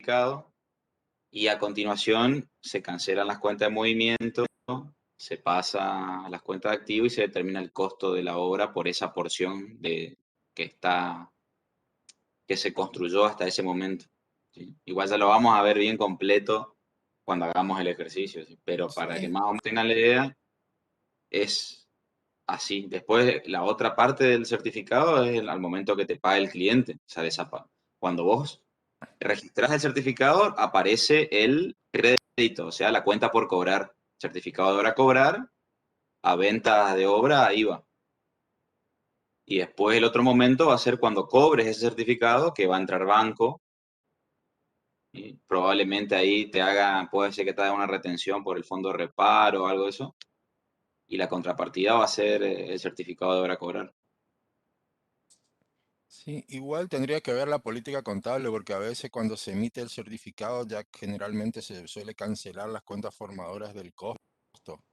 certificado y a continuación se cancelan las cuentas de movimiento, se pasa a las cuentas de activo y se determina el costo de la obra por esa porción que está, que se construyó hasta ese momento. ¿Sí? Igual ya lo vamos a ver bien completo cuando hagamos el ejercicio, ¿sí? Pero para que Sí. más o menos tengan la idea, es así. Después, la otra parte del certificado es al momento que te paga el cliente. O sea, cuando vos registras el certificado, aparece el crédito, o sea, la cuenta por cobrar. Certificado de obra a cobrar, a ventas de obra, a IVA. Y después el otro momento va a ser cuando cobres ese certificado, que va a entrar banco. Y probablemente ahí puede ser que te haga una retención por el fondo de reparo o algo de eso. Y la contrapartida va a ser el certificado de obra a cobrar. Sí, igual tendría que ver la política contable, porque a veces cuando se emite el certificado ya generalmente se suele cancelar las cuentas formadoras del costo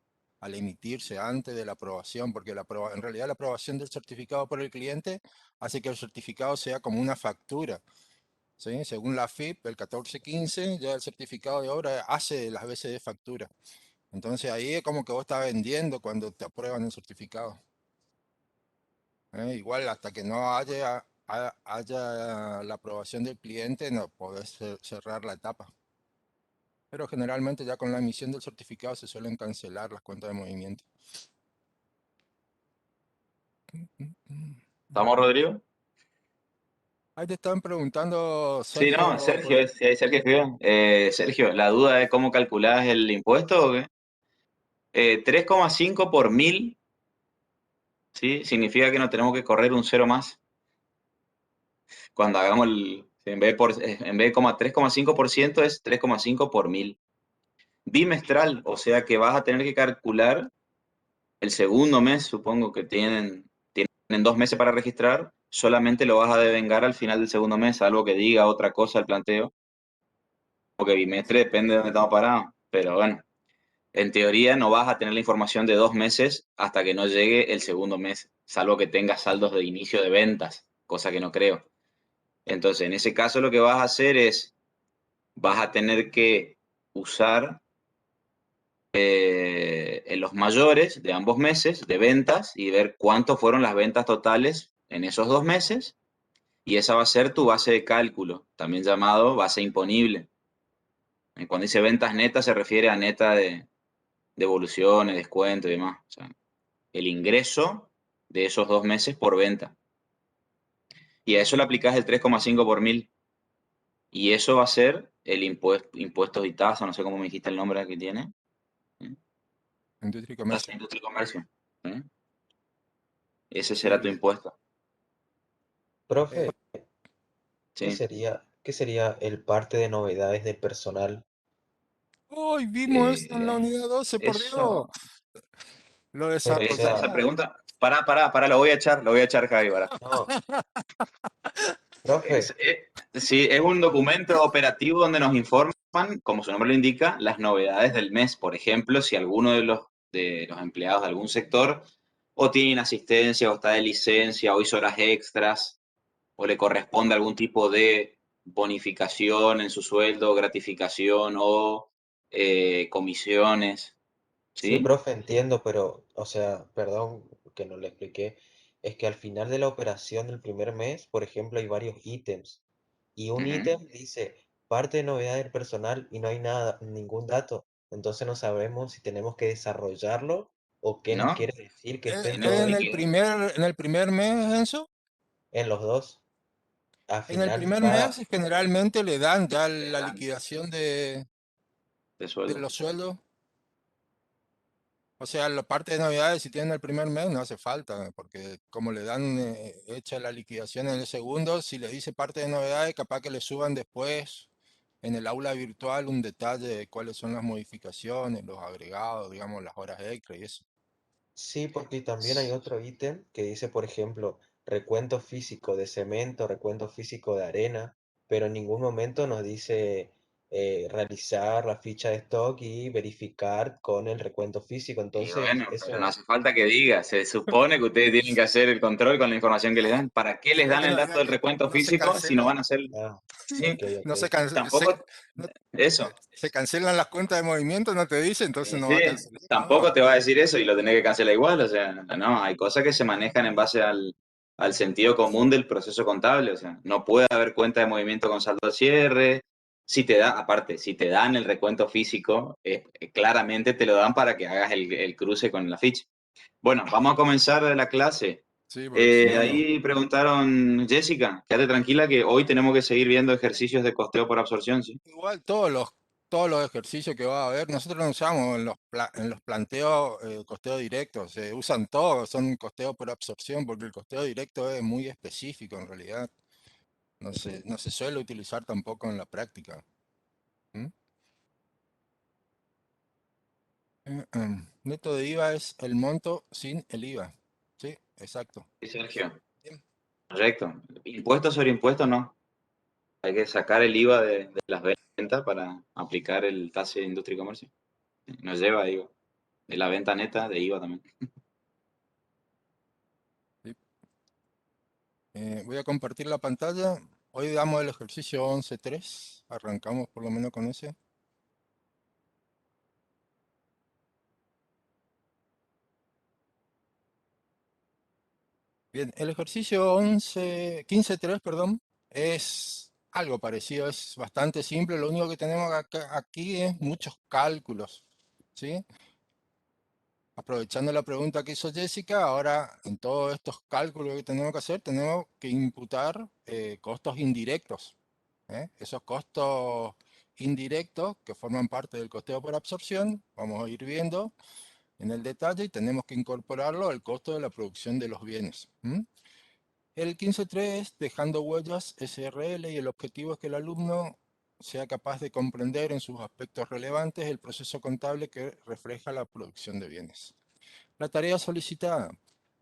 al emitirse antes de la aprobación, porque en realidad la aprobación del certificado por el cliente hace que el certificado sea como una factura. ¿Sí? Según la FIP, el 1415, ya el certificado de obra hace las veces de factura. Entonces ahí es como que vos estás vendiendo cuando te aprueban el certificado. Igual hasta que no haya la aprobación del cliente, no podés cerrar la etapa. Pero generalmente ya con la emisión del certificado se suelen cancelar las cuentas de movimiento. ¿Estamos, Rodrigo? Ahí te están preguntando, Sí, no, Sergio, Sergio, sí, Sergio escribió. Sergio, ¿la duda es cómo calculás el impuesto o qué? 3,5 por 1000, ¿sí? Significa que no tenemos que correr un cero más. Cuando hagamos en vez de 3,5% es 3,5 por 1000. Bimestral, o sea que vas a tener que calcular el segundo mes, supongo que tienen 2 meses para registrar, solamente lo vas a devengar al final del segundo mes, algo que diga otra cosa el planteo, porque bimestre depende de dónde estamos parados, pero bueno, en teoría no vas a tener la información de 2 meses hasta que no llegue el segundo mes, salvo que tengas saldos de inicio de ventas, cosa que no creo. Entonces, en ese caso lo que vas a hacer es, vas a tener que usar en los mayores de ambos meses de ventas y ver cuánto fueron las ventas totales en esos 2 meses, y esa va a ser tu base de cálculo, también llamado base imponible. Cuando dice ventas netas se refiere a neta de devoluciones, descuento y demás. O sea, el ingreso de esos 2 meses por venta. Y a eso le aplicas el 3,5 por 1000. Y eso va a ser el impuestos y tasa, no sé cómo me dijiste el nombre que tiene. ¿Eh? industria y Tasa comercio. de industria y comercio. ¿Eh? Ese será tu Sí. impuesto. Profe, Sí. qué sería el parte de novedades del personal? Hoy vimos esto en la Eh, unidad 12, por Dios. eso. Lo Pero, o Esa sea, desarrollamos. pregunta. Pará, lo voy a echar, Javi, pará. no, profe, Sí, es un documento operativo donde nos informan, como su nombre lo indica, las novedades del mes. Por ejemplo, si alguno de los empleados de algún sector o tiene asistencia o está de licencia o hizo horas extras o le corresponde algún tipo de bonificación en su sueldo, gratificación o comisiones, sí, ¿sí? profe, entiendo, pero, o sea, perdón que no le expliqué, es que al final de la operación del primer mes, por ejemplo, hay varios ítems y un Ujú. ítem dice parte de novedades del personal y no hay nada, ningún dato. Entonces no sabemos si tenemos que desarrollarlo o qué nos ¿No? quiere decir que Eh, estén No, todos En es el que primer, en el primer mes, Enzo, en los dos. Al en el final primer mes cada, generalmente le dan ya la liquidación de de sueldo. los sueldos. O sea, la parte de Navidades, si tienen el primer mes, no hace falta, porque como le dan hecha la liquidación en el segundo, si le dice parte de novedades, capaz que le suban después en el aula virtual un detalle de cuáles son las modificaciones, los agregados, digamos, las horas extra y eso. sí, porque también hay otro ítem que dice, por ejemplo, recuento físico de cemento, recuento físico de arena, pero en ningún momento nos dice realizar la ficha de stock y verificar con el recuento físico. Y Entonces, bueno, pero no eso, hace falta que diga, se supone que ustedes tienen que hacer el control con la información que les dan. ¿Para qué les Creo dan que el no, dato del recuento no se físico si no cancela. van a hacer? ah, Sí, ok, ok. No se, tampoco no- eso. se cancelan las cuentas de movimiento, no te dice, entonces no va Sí, a cancelar tampoco nada. te va a decir eso y lo tenés que cancelar igual. O sea, no, hay cosas que se manejan en base al sentido común del proceso contable. O sea, no puede haber cuenta de movimiento con saldo al cierre. Si te da, aparte, si te dan el recuento físico, claramente te lo dan para que hagas el cruce con la ficha. Bueno, vamos a comenzar la clase. Sí, porque si no, no. Ahí preguntaron, Jessica, quédate tranquila que hoy tenemos que seguir viendo ejercicios de costeo por absorción, ¿sí? Igual todos los ejercicios que va a haber, nosotros no usamos en los planteos costeo directo, se usan todos, son costeo por absorción, porque el costeo directo es muy específico en realidad. No se suele utilizar tampoco en la práctica. ¿Mm? Neto de IVA es el monto sin el IVA. Sí, exacto. Sí, Sergio. Bien. Correcto. Impuestos sobre impuestos, no. Hay que sacar el IVA de las ventas para aplicar el tasa de industria y comercio. Nos lleva IVA. De la venta neta, de IVA también. Sí. Voy a compartir la pantalla. Hoy damos el ejercicio 11.3. Arrancamos por lo menos con ese. Bien, el ejercicio 15.3, perdón, es algo parecido, es bastante simple. Lo único que tenemos aquí es muchos cálculos, ¿sí? Aprovechando la pregunta que hizo Jessica, ahora en todos estos cálculos que tenemos que hacer, tenemos que imputar costos indirectos. Esos costos indirectos que forman parte del costeo por absorción, vamos a ir viendo en el detalle y tenemos que incorporarlo al costo de la producción de los bienes. El 15.3 es dejando huellas SRL y el objetivo es que el alumno sea capaz de comprender en sus aspectos relevantes el proceso contable que refleja la producción de bienes. La tarea solicitada.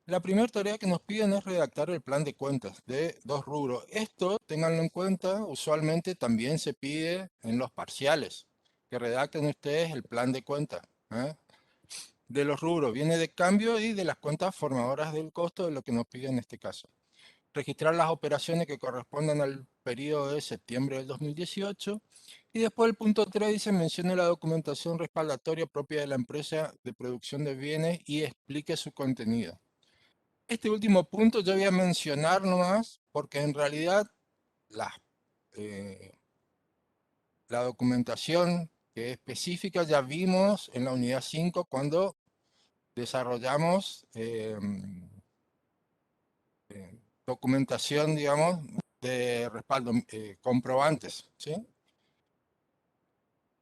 La primera tarea que nos piden es redactar el plan de cuentas de 2 rubros. Esto, ténganlo en cuenta, usualmente también se pide en los parciales, que redacten ustedes el plan de cuentas. De los rubros viene de cambio y de las cuentas formadoras del costo de lo que nos pide en este caso. Registrar las operaciones que correspondan al periodo de septiembre del 2018. Y después el punto 3 dice, mencione la documentación respaldatoria propia de la empresa de producción de bienes y explique su contenido. Este último punto yo voy a mencionar nomás, porque en realidad la, la documentación que es específica ya vimos en la unidad 5 cuando desarrollamos documentación, digamos, de respaldo, comprobantes, ¿sí?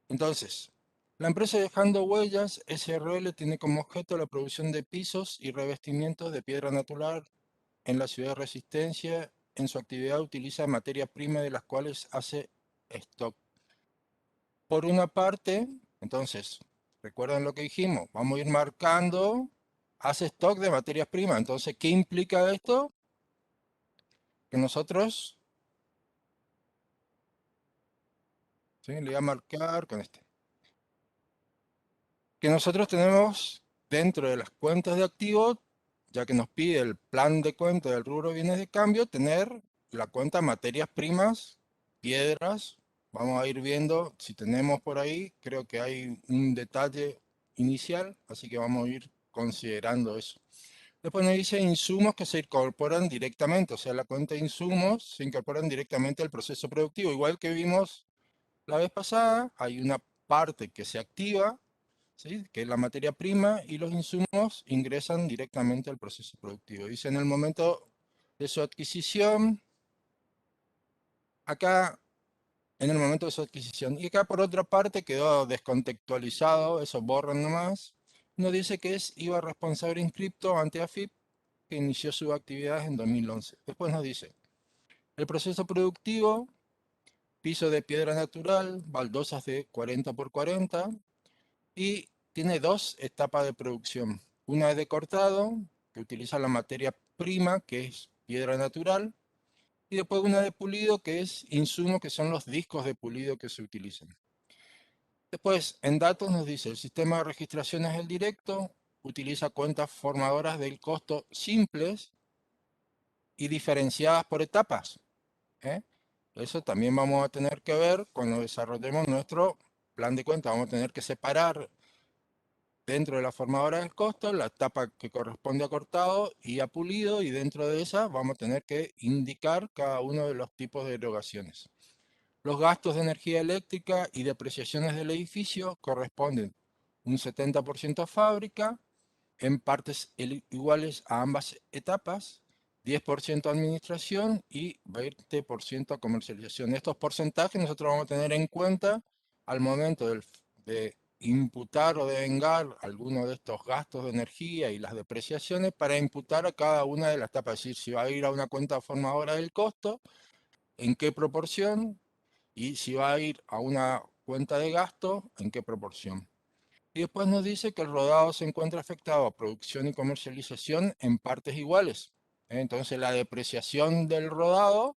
Entonces, la empresa Dejando Huellas SRL tiene como objeto la producción de pisos y revestimientos de piedra natural en la ciudad de Resistencia. En su actividad utiliza materia prima de las cuales hace stock. Por una parte, entonces, recuerden lo que dijimos, vamos a ir marcando, hace stock de materias primas. Entonces, ¿qué implica esto? Que nosotros, ¿sí? Le voy a marcar con este. Que nosotros tenemos dentro de las cuentas de activos, ya que nos pide el plan de cuenta del rubro bienes de cambio, tener la cuenta materias primas, piedras. Vamos a ir viendo si tenemos por ahí, creo que hay un detalle inicial, así que vamos a ir considerando eso. Después nos dice insumos que se incorporan directamente, o sea, la cuenta de insumos se incorporan directamente al proceso productivo. Igual que vimos la vez pasada, hay una parte que se activa, ¿sí? Que es la materia prima, y los insumos ingresan directamente al proceso productivo. Dice en el momento de su adquisición, acá en el momento de su adquisición. Y acá por otra parte quedó descontextualizado, eso borran nomás. Nos dice que es IVA responsable inscripto ante AFIP, que inició sus actividades en 2011. Después nos dice, el proceso productivo, piso de piedra natural, baldosas de 40 por 40, y tiene 2 etapas de producción. Una es de cortado, que utiliza la materia prima, que es piedra natural, Y después una de pulido, que es insumo, que son los discos de pulido que se utilizan. Después, en datos nos dice, el sistema de registración es el directo, utiliza cuentas formadoras del costo simples y diferenciadas por etapas. ¿eh? Eso también vamos a tener que ver cuando desarrollemos nuestro plan de cuenta. Vamos a tener que separar dentro de la formadora del costo la etapa que corresponde a cortado y a pulido, y dentro de esa vamos a tener que indicar cada uno de los tipos de erogaciones. Los gastos de energía eléctrica y depreciaciones del edificio corresponden un 70% a fábrica, en partes iguales a ambas etapas, 10% a administración y 20% a comercialización. Estos porcentajes nosotros vamos a tener en cuenta al momento de imputar o devengar alguno de estos gastos de energía y las depreciaciones para imputar a cada una de las etapas. Es decir, si va a ir a una cuenta formadora del costo, en qué proporción, y si va a ir a una cuenta de gasto, en qué proporción. Y después nos dice que el rodado se encuentra afectado a producción y comercialización en partes iguales. Entonces la depreciación del rodado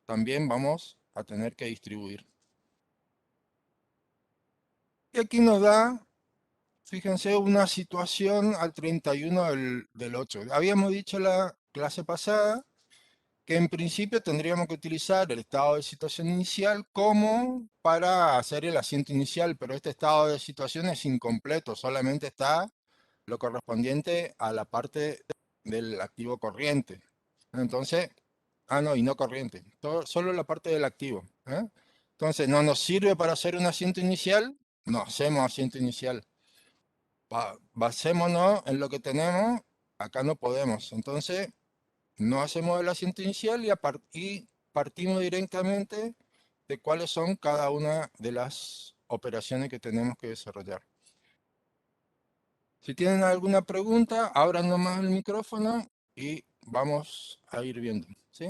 también vamos a tener que distribuir. Y aquí nos da, fíjense, una situación al 31 del 8. Habíamos dicho la clase pasada que en principio tendríamos que utilizar el estado de situación inicial como para hacer el asiento inicial, pero este estado de situación es incompleto, solamente está lo correspondiente a la parte del activo corriente. Entonces, no, y no corriente, solo la parte del activo. Entonces, no nos sirve para hacer un asiento inicial, no hacemos asiento inicial. Basémonos en lo que tenemos, acá no podemos. Entonces, no hacemos el asiento inicial y partimos directamente de cuáles son cada una de las operaciones que tenemos que desarrollar. Si tienen alguna pregunta, abran nomás el micrófono y vamos a ir viendo. ¿sí?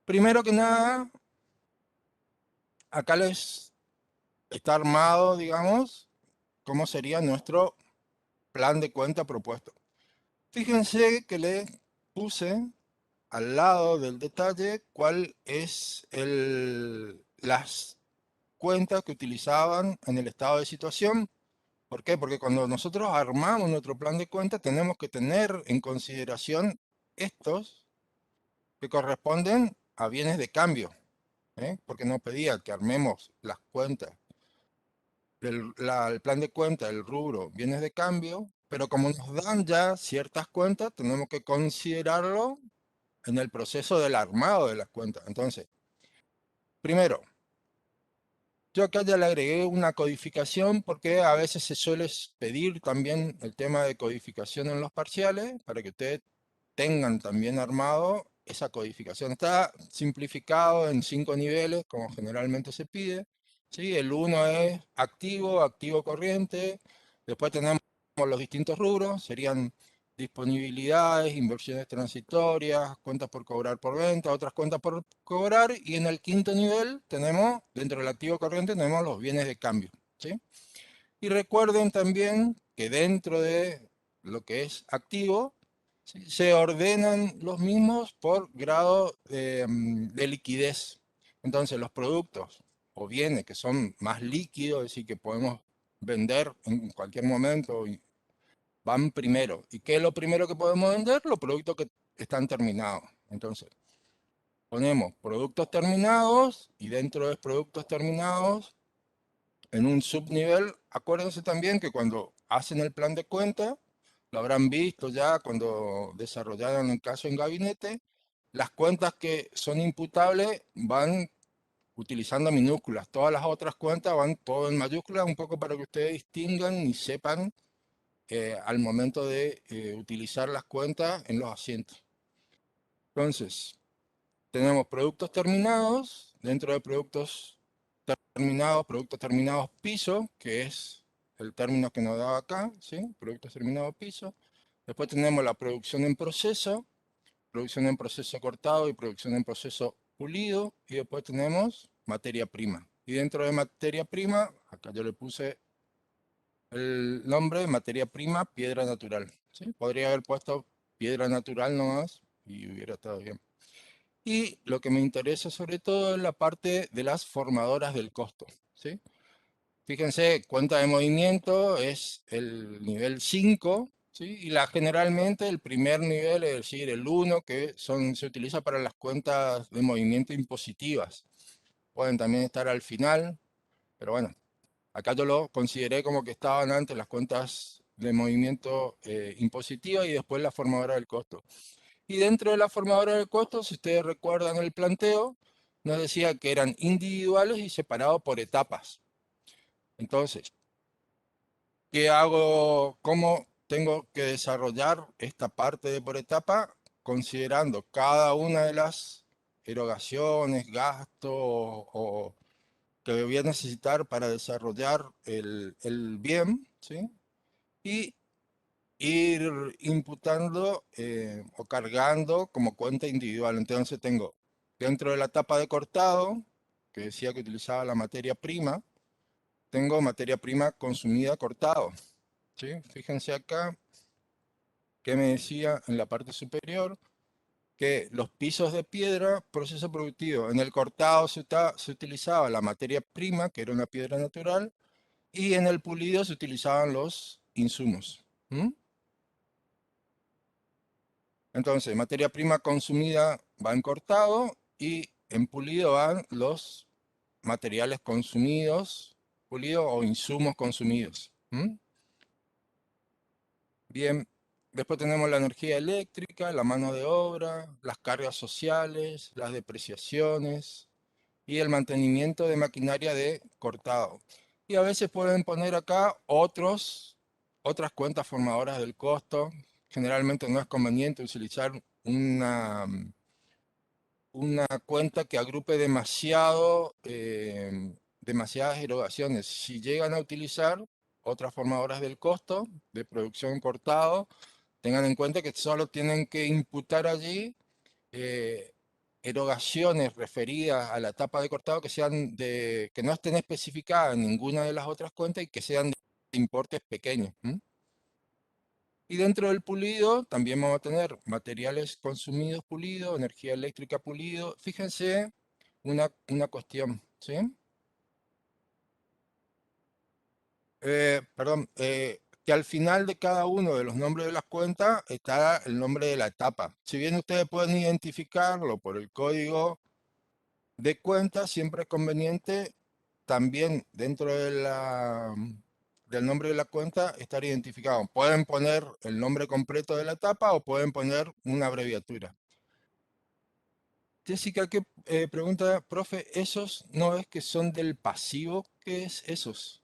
Primero que nada, acá les está armado, digamos, cómo sería nuestro plan de cuenta propuesto. Fíjense que les puse al lado del detalle cuál es las cuentas que utilizaban en el estado de situación. ¿Por qué? Porque cuando nosotros armamos nuestro plan de cuenta tenemos que tener en consideración estos que corresponden a bienes de cambio, porque nos pedía que armemos las cuentas, el plan de cuenta, el rubro bienes de cambio, pero como nos dan ya ciertas cuentas, tenemos que considerarlo en el proceso del armado de las cuentas. Entonces, primero, yo acá ya le agregué una codificación porque a veces se suele pedir también el tema de codificación en los parciales para que ustedes tengan también armado esa codificación. Está simplificado en 5 niveles, como generalmente se pide. ¿sí? El 1 es activo, activo corriente. Después tenemos los distintos rubros, serían disponibilidades, inversiones transitorias, cuentas por cobrar por venta, otras cuentas por cobrar. Y en el quinto nivel tenemos, dentro del activo corriente, tenemos los bienes de cambio. ¿sí? Y recuerden también que dentro de lo que es activo, ¿sí? se ordenan los mismos por grado de liquidez. Entonces los productos o bienes que son más líquidos, es decir, que podemos vender en cualquier momento, van primero. ¿Y qué es lo primero que podemos vender? Los productos que están terminados. Entonces, ponemos productos terminados y dentro de productos terminados, en un subnivel, acuérdense también que cuando hacen el plan de cuenta, lo habrán visto ya cuando desarrollaron el caso en gabinete, las cuentas que son imputables van utilizando minúsculas, todas las otras cuentas van todo en mayúsculas, un poco para que ustedes distingan y sepan al momento de utilizar las cuentas en los asientos. Entonces, tenemos productos terminados, dentro de productos terminados piso, que es el término que nos da acá, ¿sí? Productos terminados piso. Después tenemos la producción en proceso cortado y producción en proceso pulido, y después tenemos materia prima. Y dentro de materia prima, acá yo le puse el nombre de materia prima piedra natural. ¿sí? Podría haber puesto piedra natural nomás y hubiera estado bien. Y lo que me interesa sobre todo es la parte de las formadoras del costo, ¿sí? Fíjense, cuenta de movimiento es el nivel 5, ¿sí? Y generalmente el primer nivel, es decir, el 1, que se utiliza para las cuentas de movimiento impositivas. Pueden también estar al final, pero bueno, acá yo lo consideré como que estaban antes las cuentas de movimiento impositiva y después la formadora del costo. Y dentro de la formadora del costo, si ustedes recuerdan el planteo, nos decía que eran individuales y separados por etapas. Entonces, ¿qué hago? ¿Cómo tengo que desarrollar esta parte de por etapa? Considerando cada una de las erogaciones, gastos o que voy a necesitar para desarrollar el bien, ¿sí? Y ir imputando o cargando como cuenta individual. Entonces tengo dentro de la etapa de cortado, que decía que utilizaba la materia prima, tengo materia prima consumida cortado. ¿Sí? Fíjense acá que me decía en la parte superior que los pisos de piedra, proceso productivo. En el cortado se utilizaba la materia prima, que era una piedra natural, y en el pulido se utilizaban los insumos. ¿Mm? Entonces, materia prima consumida va en cortado y en pulido van los materiales consumidos, pulido o insumos consumidos. ¿Mm? Bien, después tenemos la energía eléctrica, la mano de obra, las cargas sociales, las depreciaciones y el mantenimiento de maquinaria de cortado. Y a veces pueden poner acá otras cuentas formadoras del costo. Generalmente no es conveniente utilizar una cuenta que agrupe demasiadas erogaciones. Si llegan a utilizar otras formadoras del costo de producción cortado, tengan en cuenta que solo tienen que imputar allí eh, erogaciones referidas a la etapa de cortado que no estén especificadas en ninguna de las otras cuentas y que sean de importes pequeños. ¿M? Y dentro del pulido también vamos a tener materiales consumidos pulido, energía eléctrica pulido. Fíjense una cuestión, ¿sí? Perdón, que al final de cada uno de los nombres de las cuentas está el nombre de la etapa. Si bien ustedes pueden identificarlo por el código de cuenta, siempre es conveniente también dentro del nombre de la cuenta estar identificado. Pueden poner el nombre completo de la etapa o pueden poner una abreviatura. Jessica, ¿qué pregunta, profe? ¿Esos no es que son del pasivo? ¿Qué es esos?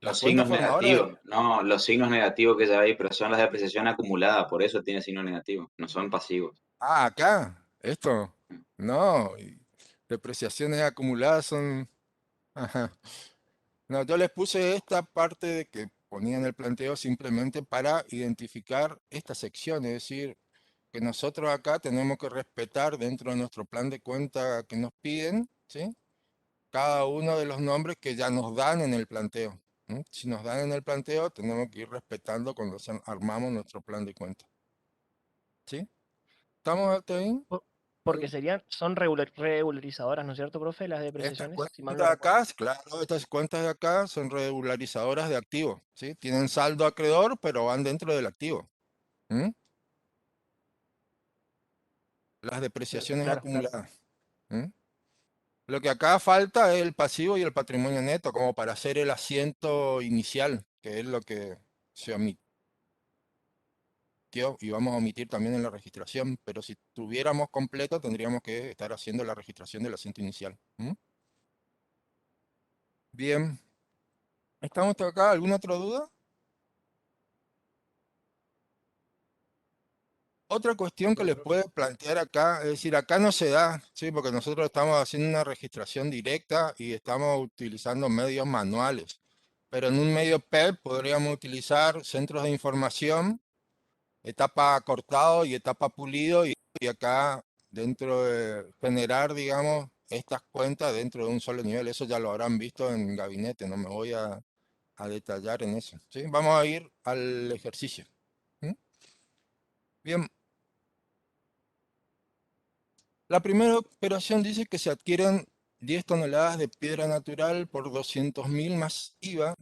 Las Los cuentas signos formadoras. negativos, no, los signos negativos que ya hay, pero son las depreciación acumulada, por eso tiene signo negativo, no son pasivos. Ah, acá, esto. No, depreciaciones acumuladas son. Ajá. No, yo les puse esta parte de que ponía en el planteo simplemente para identificar esta sección, es decir, que nosotros acá tenemos que respetar dentro de nuestro plan de cuenta que nos piden, ¿sí? Cada uno de los nombres que ya nos dan en el planteo. ¿M? Si nos dan en el planteo, tenemos que ir respetando cuando armamos nuestro plan de cuenta. ¿Sí? ¿Estamos hasta ahí? Por- Porque son regularizadoras, ¿no es cierto, profe? Las Estas depreciaciones, cuentas si mal de no recuerdo. acá, claro, estas cuentas de acá son regularizadoras de activo, ¿sí? Tienen saldo acreedor, pero van dentro del activo. ¿Mm? Las depreciaciones Claro, claro. acumuladas. ¿Mm? Lo que acá falta es el pasivo y el patrimonio neto, como para hacer el asiento inicial, que es lo que se omitió y vamos a omitir también en la registración, pero si tuviéramos completo tendríamos que estar haciendo la registración del asiento inicial. ¿Mm? Bien, ¿estamos hasta acá? ¿Alguna otra duda? Otra cuestión que les puede plantear acá, es decir, acá no se da, ¿sí? Porque nosotros estamos haciendo una registración directa y estamos utilizando medios manuales. Pero en un medio PEP podríamos utilizar centros de información, etapa cortado y etapa pulido, y acá dentro de generar, digamos, estas cuentas dentro de un solo nivel. Eso ya lo habrán visto en gabinete, no me voy a detallar en eso. ¿Sí? Vamos a ir al ejercicio. ¿Mm? Bien. La primera operación dice que se adquieren 10 toneladas de piedra natural por 200.000 más IVA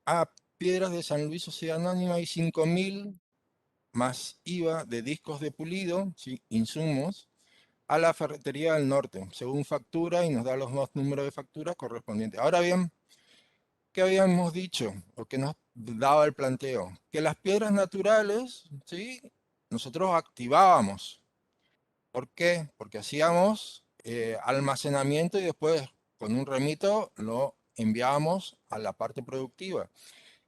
a Piedras de San Luis Sociedad Anónima y 5.000 más IVA de discos de pulido, ¿sí? Insumos, a la Ferretería del Norte, según factura, y nos da los dos números de factura correspondientes. Ahora bien, ¿qué habíamos dicho? O que nos daba el planteo. Que las piedras naturales, ¿sí? Nosotros activábamos. ¿Por qué? Porque hacíamos almacenamiento y después con un remito lo enviábamos a la parte productiva.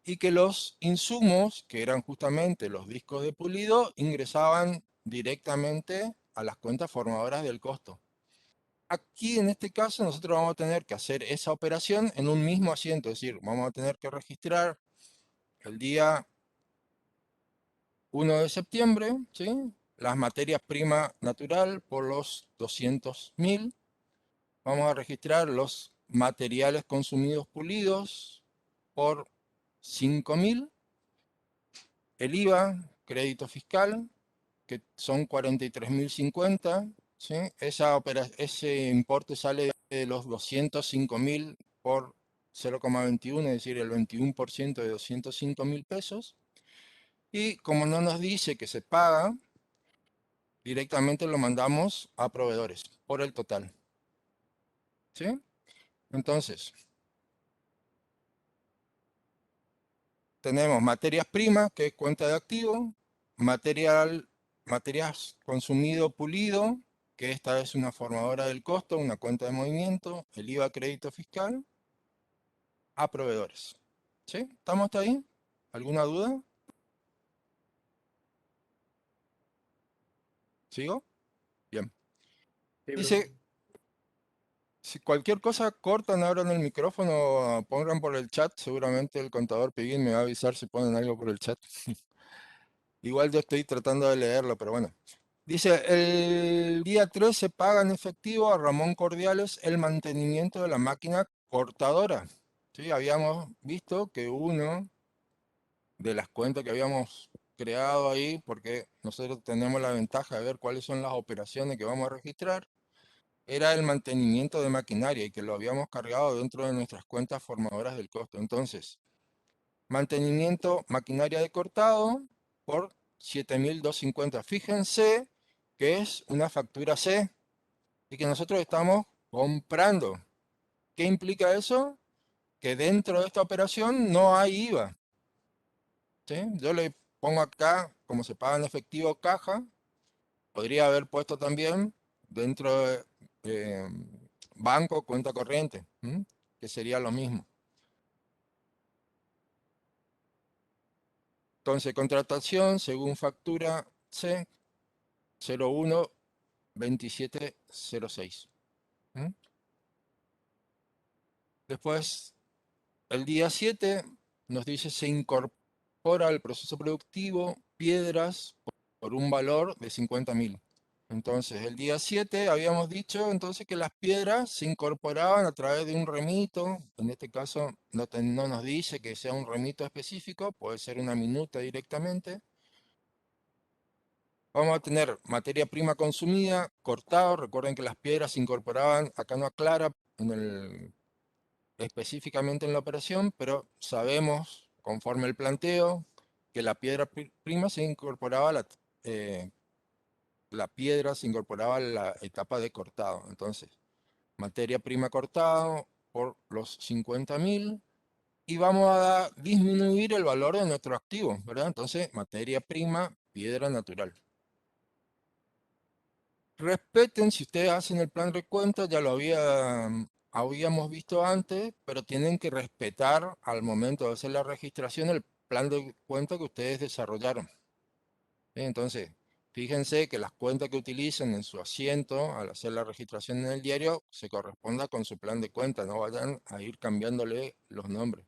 Y que los insumos, que eran justamente los discos de pulido, ingresaban directamente a las cuentas formadoras del costo. Aquí en este caso nosotros vamos a tener que hacer esa operación en un mismo asiento, es decir, vamos a tener que registrar el día 1 de septiembre, ¿sí? Las materias primas natural por los 200.000. Vamos a registrar los materiales consumidos pulidos por 5.000. El IVA, crédito fiscal, que son 43.050, ¿sí? Ese importe sale de los 205.000 por 0,21, es decir, el 21% de 205.000 pesos. Y como no nos dice que se paga, directamente lo mandamos a proveedores por el total. ¿Sí? Entonces, tenemos materias primas, que es cuenta de activo, materias consumido pulido, que esta es una formadora del costo, una cuenta de movimiento, el IVA crédito fiscal, a proveedores. ¿Sí? ¿Estamos hasta ahí? ¿Alguna duda? ¿Sigo? Bien. Sí, Dice, si cualquier cosa cortan ahora en el micrófono, pongan por el chat, seguramente el contador Piguín me va a avisar si ponen algo por el chat. Igual yo estoy tratando de leerlo, pero bueno. Dice, el día 3 se paga en efectivo a Ramón Cordiales el mantenimiento de la máquina cortadora. ¿Sí? Habíamos visto que uno de las cuentas que habíamos creado ahí, porque nosotros tenemos la ventaja de ver cuáles son las operaciones que vamos a registrar, era el mantenimiento de maquinaria y que lo habíamos cargado dentro de nuestras cuentas formadoras del costo. Entonces, mantenimiento maquinaria de cortado por 7.250. Fíjense que es una factura C y que nosotros estamos comprando. ¿Qué implica eso? Que dentro de esta operación no hay IVA. ¿Sí? Yo le pongo acá, como se paga en efectivo caja, podría haber puesto también dentro de banco, cuenta corriente, que sería lo mismo. Entonces, contratación según factura C 01-2706. Después, el día 7 nos dice se incorpora al proceso productivo piedras por un valor de 50.000. Entonces, el día 7 habíamos dicho entonces que las piedras se incorporaban a través de un remito. En este caso no nos dice que sea un remito específico, puede ser una minuta directamente. Vamos a tener materia prima consumida, cortado. Recuerden que las piedras se incorporaban, acá no aclara específicamente en la operación, pero sabemos, conforme el planteo, que la piedra prima se incorporaba la piedra se incorporaba a la etapa de cortado. Entonces, materia prima cortado por los 50.000 y vamos a disminuir el valor de nuestro activo, ¿verdad? Entonces, materia prima, piedra natural. Respeten, si ustedes hacen el plan de cuenta, ya lo habíamos visto antes, pero tienen que respetar al momento de hacer la registración el plan de cuenta que ustedes desarrollaron. Entonces, fíjense que las cuentas que utilicen en su asiento al hacer la registración en el diario se corresponda con su plan de cuenta, no vayan a ir cambiándole los nombres.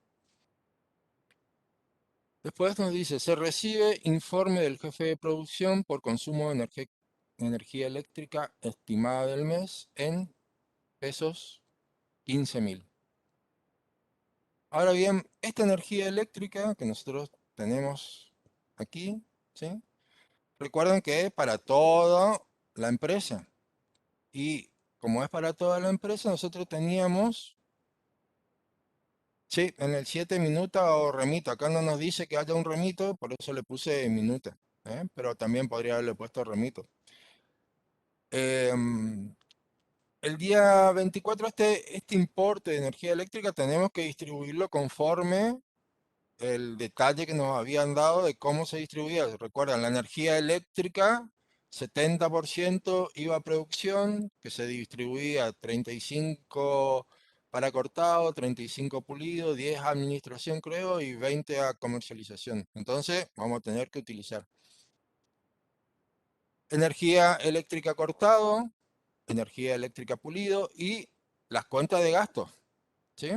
Después nos dice, se recibe informe del jefe de producción por consumo de energía eléctrica estimada del mes en pesos 15.000. Ahora bien, esta energía eléctrica que nosotros tenemos aquí, ¿sí? Recuerden que para todo la empresa. Y como es para toda la empresa, nosotros teníamos, sí, en el 7 minuta o remito. Acá no nos dice que haya un remito, por eso le puse minuta, pero también podría haberle puesto remito. El día 24 este importe de energía eléctrica tenemos que distribuirlo conforme el detalle que nos habían dado de cómo se distribuía. Recuerdan, la energía eléctrica, 70% iba a producción, que se distribuía 35 para cortado, 35 pulido, 10 a administración creo y 20 a comercialización. Entonces vamos a tener que utilizar energía eléctrica cortado, energía eléctrica pulido y las cuentas de gastos, ¿sí?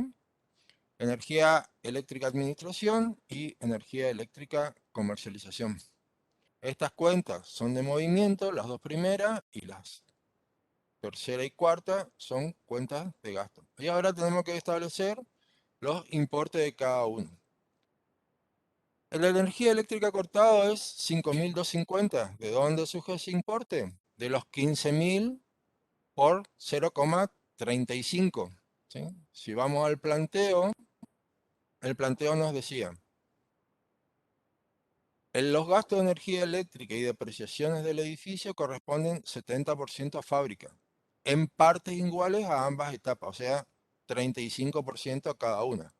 Energía eléctrica administración y energía eléctrica comercialización. Estas cuentas son de movimiento, las dos primeras, y las tercera y cuarta son cuentas de gasto. Y ahora tenemos que establecer los importes de cada uno. La energía eléctrica cortado es 5.250. ¿De dónde surge ese importe? De los 15.000 por 0,35. ¿Sí? Si vamos al planteo, el planteo nos decía, los gastos de energía eléctrica y depreciaciones del edificio corresponden 70% a fábrica, en partes iguales a ambas etapas, o sea, 35% a cada una.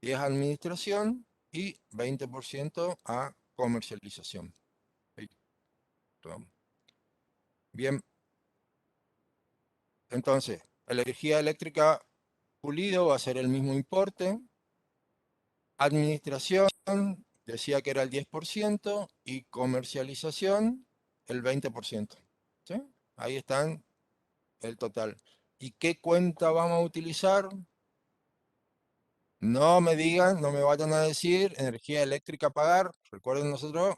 10 a administración y 20% a comercialización. Bien, entonces, la energía eléctrica pulido va a ser el mismo importe. Administración decía que era el 10% y comercialización el 20%. ¿Sí? Ahí están el total. ¿Y qué cuenta vamos a utilizar? No me digan, no me vayan a decir energía eléctrica a pagar. Recuerden nosotros,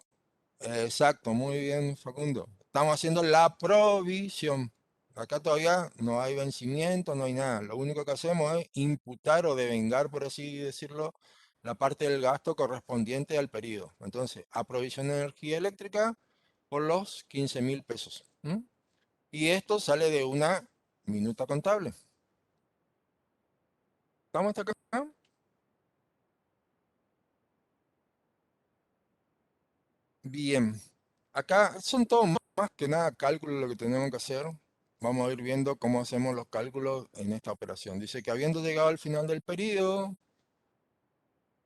exacto, muy bien Facundo. Estamos haciendo la provisión. Acá todavía no hay vencimiento, no hay nada. Lo único que hacemos es imputar o devengar, por así decirlo, la parte del gasto correspondiente al periodo. Entonces, aprovisión de energía eléctrica por los 15.000 pesos. Y esto sale de una minuta contable. ¿Estamos hasta acá? Bien. Acá son todos más que nada cálculos lo que tenemos que hacer. Vamos a ir viendo cómo hacemos los cálculos en esta operación. Dice que habiendo llegado al final del periodo,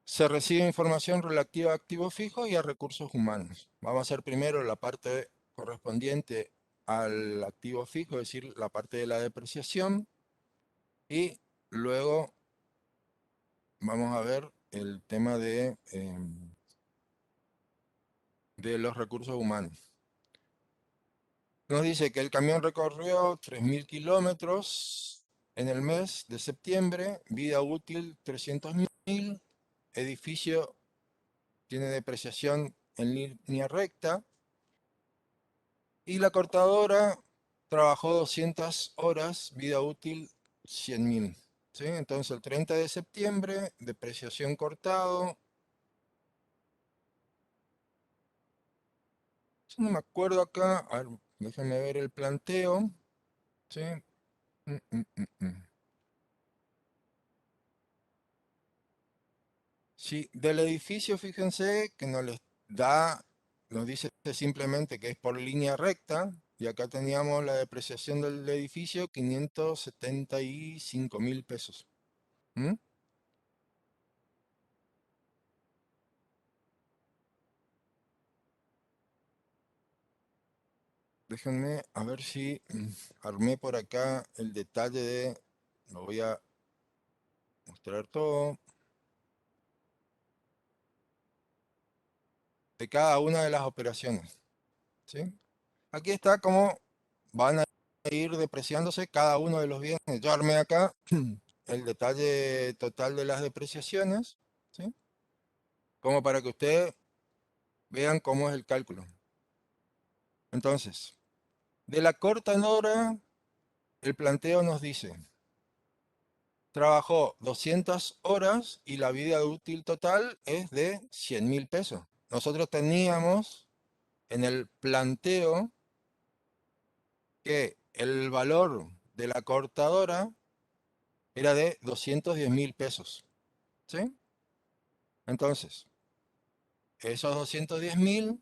se recibe información relativa a activos fijos y a recursos humanos. Vamos a hacer primero la parte correspondiente al activo fijo, es decir, la parte de la depreciación. Y luego vamos a ver el tema de los recursos humanos. Nos dice que el camión recorrió 3.000 kilómetros en el mes de septiembre, vida útil 300.000, edificio tiene depreciación en línea recta y la cortadora trabajó 200 horas, vida útil 100.000. ¿Sí? Entonces el 30 de septiembre, depreciación cortado. No me acuerdo acá, a ver, déjenme ver el planteo. ¿Sí? Mm, mm, mm, mm. Sí, del edificio, fíjense que nos les da, nos dice simplemente que es por línea recta, y acá teníamos la depreciación del edificio, 575.000 pesos. Déjenme a ver si armé por acá el detalle de, lo voy a mostrar todo, de cada una de las operaciones. ¿Sí? Aquí está cómo van a ir depreciándose cada uno de los bienes. Yo armé acá el detalle total de las depreciaciones, ¿sí? Como para que ustedes vean cómo es el cálculo. Entonces, de la cortadora, el planteo nos dice, trabajó 200 horas y la vida útil total es de 100.000 pesos. Nosotros teníamos en el planteo que el valor de la cortadora era de 210.000 pesos. ¿Sí? Entonces, esos 210.000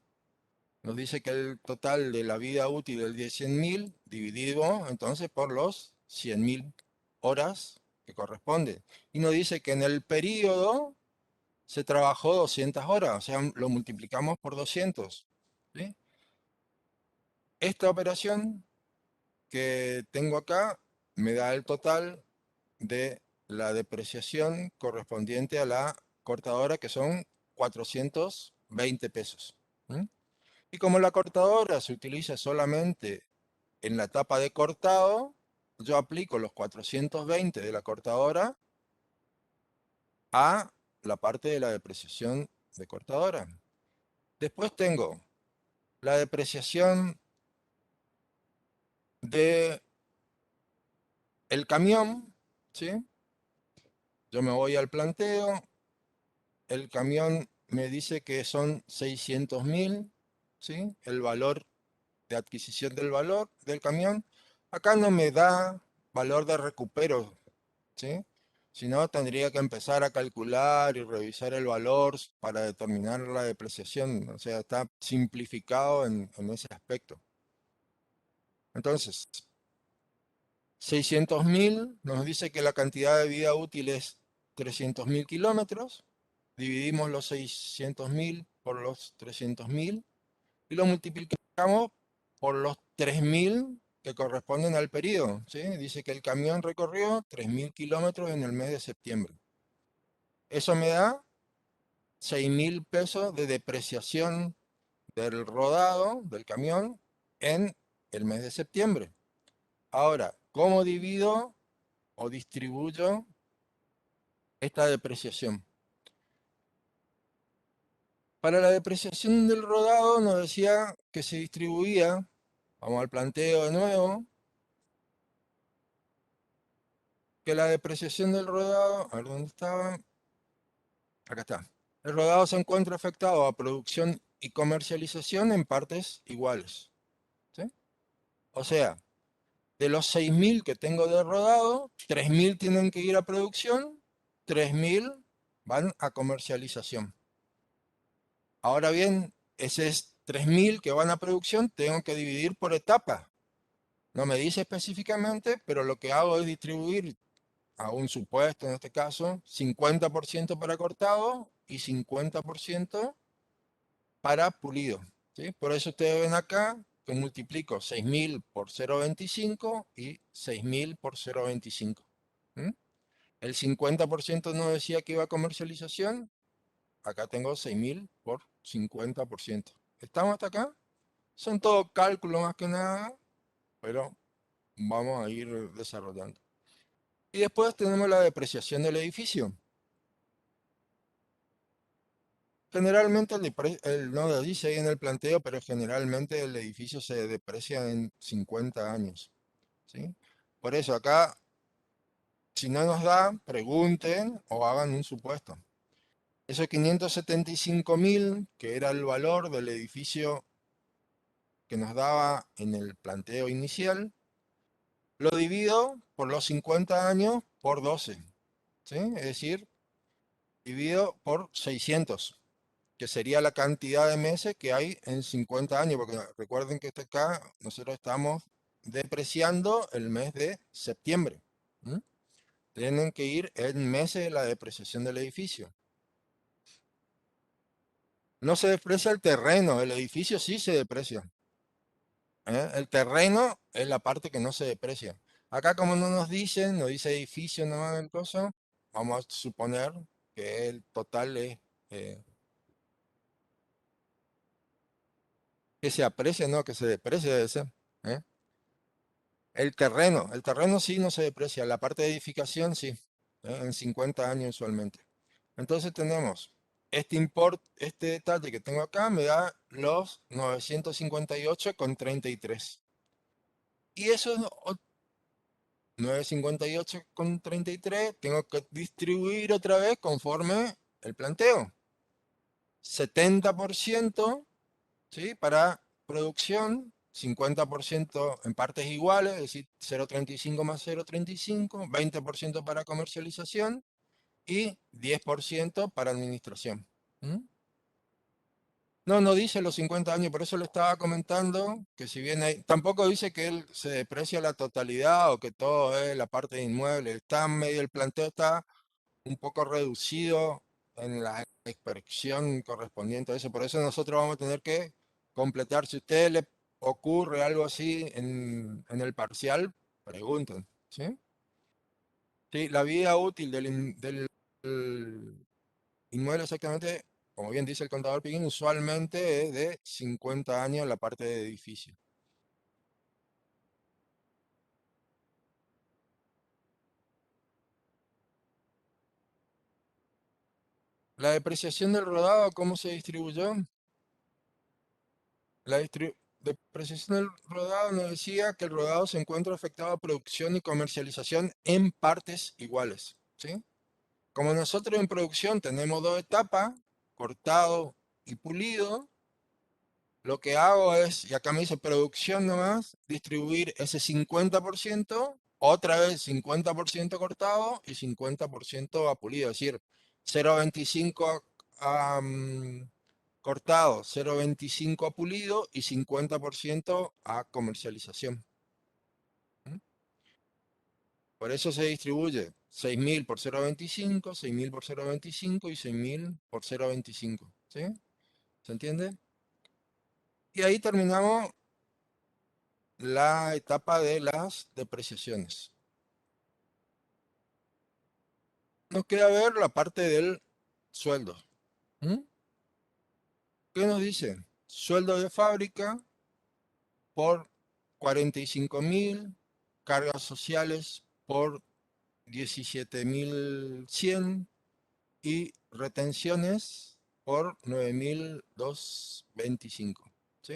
nos dice que el total de la vida útil es de 100.000 dividido entonces por los 100.000 horas que corresponde. Y nos dice que en el periodo se trabajó 200 horas, o sea, lo multiplicamos por 200. ¿Sí? Esta operación que tengo acá me da el total de la depreciación correspondiente a la cortadora, que son 420 pesos. ¿Mm? Y como la cortadora se utiliza solamente en la etapa de cortado, yo aplico los 420 de la cortadora a la parte de la depreciación de cortadora. Después tengo la depreciación de el camión, ¿sí? Yo me voy al planteo, el camión me dice que son 600.000, ¿sí? El valor de adquisición del valor del camión. Acá no me da valor de recupero, ¿sí? Si no, tendría que empezar a calcular y revisar el valor para determinar la depreciación. O sea, está simplificado en ese aspecto. Entonces, 600.000 nos dice que la cantidad de vida útil es 300.000 kilómetros. Dividimos los 600.000 por los 300.000 y lo multiplicamos por los 3.000 que corresponden al periodo. ¿Sí? Dice que el camión recorrió 3.000 kilómetros en el mes de septiembre. Eso me da 6.000 pesos de depreciación del rodado del camión en el mes de septiembre. Ahora, ¿cómo divido o distribuyo esta depreciación? Para la depreciación del rodado nos decía que se distribuía, vamos al planteo de nuevo, que la depreciación del rodado, a ver dónde estaba, acá está. El rodado se encuentra afectado a producción y comercialización en partes iguales. ¿Sí? O sea, de los 6.000 que tengo de rodado, 3.000 tienen que ir a producción, 3.000 van a comercialización. Ahora bien, esos 3.000 que van a producción tengo que dividir por etapa. No me dice específicamente, pero lo que hago es distribuir a un supuesto, en este caso, 50% para cortado y 50% para pulido. ¿Sí? Por eso ustedes ven acá que multiplico 6.000 por 0,25 y 6.000 por 0,25. ¿Mm? El 50% no decía que iba a comercialización. Acá tengo 6.000 por 50%. ¿Estamos hasta acá? Son todo cálculos más que nada, pero vamos a ir desarrollando. Y después tenemos la depreciación del edificio. Generalmente no lo dice ahí en el planteo, pero generalmente el edificio se deprecia en 50 años. ¿Sí? Por eso acá, si no nos da, pregunten o hagan un supuesto. Esos 575.000, que era el valor del edificio que nos daba en el planteo inicial, lo divido por los 50 años por 12. ¿Sí? Es decir, dividido por 600, que sería la cantidad de meses que hay en 50 años, porque recuerden que acá nosotros estamos depreciando el mes de septiembre. ¿Mm? Tienen que ir en meses de la depreciación del edificio. No se deprecia el terreno, el edificio sí se deprecia. El terreno es la parte que no se deprecia. Acá como no nos dicen, no dice edificio, no el cosa, vamos a suponer que el total es que se aprecia, no, que se deprecia debe ser. ¿Eh? El terreno sí no se deprecia, la parte de edificación sí, en 50 años usualmente. Entonces tenemos este import, este detalle que tengo acá me da los 958,33. Y esos 958,33 tengo que distribuir otra vez conforme el planteo. 70%, ¿sí? Para producción, 50% en partes iguales, es decir, 0,35 más 0,35, 20% para comercialización y 10% para administración. ¿Mm? No dice los 50 años, por eso le estaba comentando que si bien tampoco dice que él se deprecia la totalidad o que todo es la parte de inmueble, está medio, el planteo está un poco reducido en la expresión correspondiente a eso, por eso nosotros vamos a tener que completar. Si a usted le ocurre algo así en el parcial, pregunten, ¿sí? Sí, la vida útil del inmueble exactamente, como bien dice el contador Piquín, usualmente es de 50 años la parte de edificio. La depreciación del rodado, ¿cómo se distribuyó? La depreciación del rodado nos decía que el rodado se encuentra afectado a producción y comercialización en partes iguales, ¿sí? Como nosotros en producción tenemos dos etapas, cortado y pulido, lo que hago es, y acá me dice producción nomás, distribuir ese 50%, otra vez 50% cortado y 50% a pulido, es decir, 0,25 a, cortado, 0,25 a pulido y 50% a comercialización. ¿Mm? Por eso se distribuye 6.000 por 0,25, 6.000 por 0,25 y 6.000 por 0,25. ¿Sí? ¿Se entiende? Y ahí terminamos la etapa de las depreciaciones. Nos queda ver la parte del sueldo. ¿Mm? ¿Qué nos dice? Sueldo de fábrica por 45.000, cargas sociales por 17.100 y retenciones por 9.225. ¿Sí?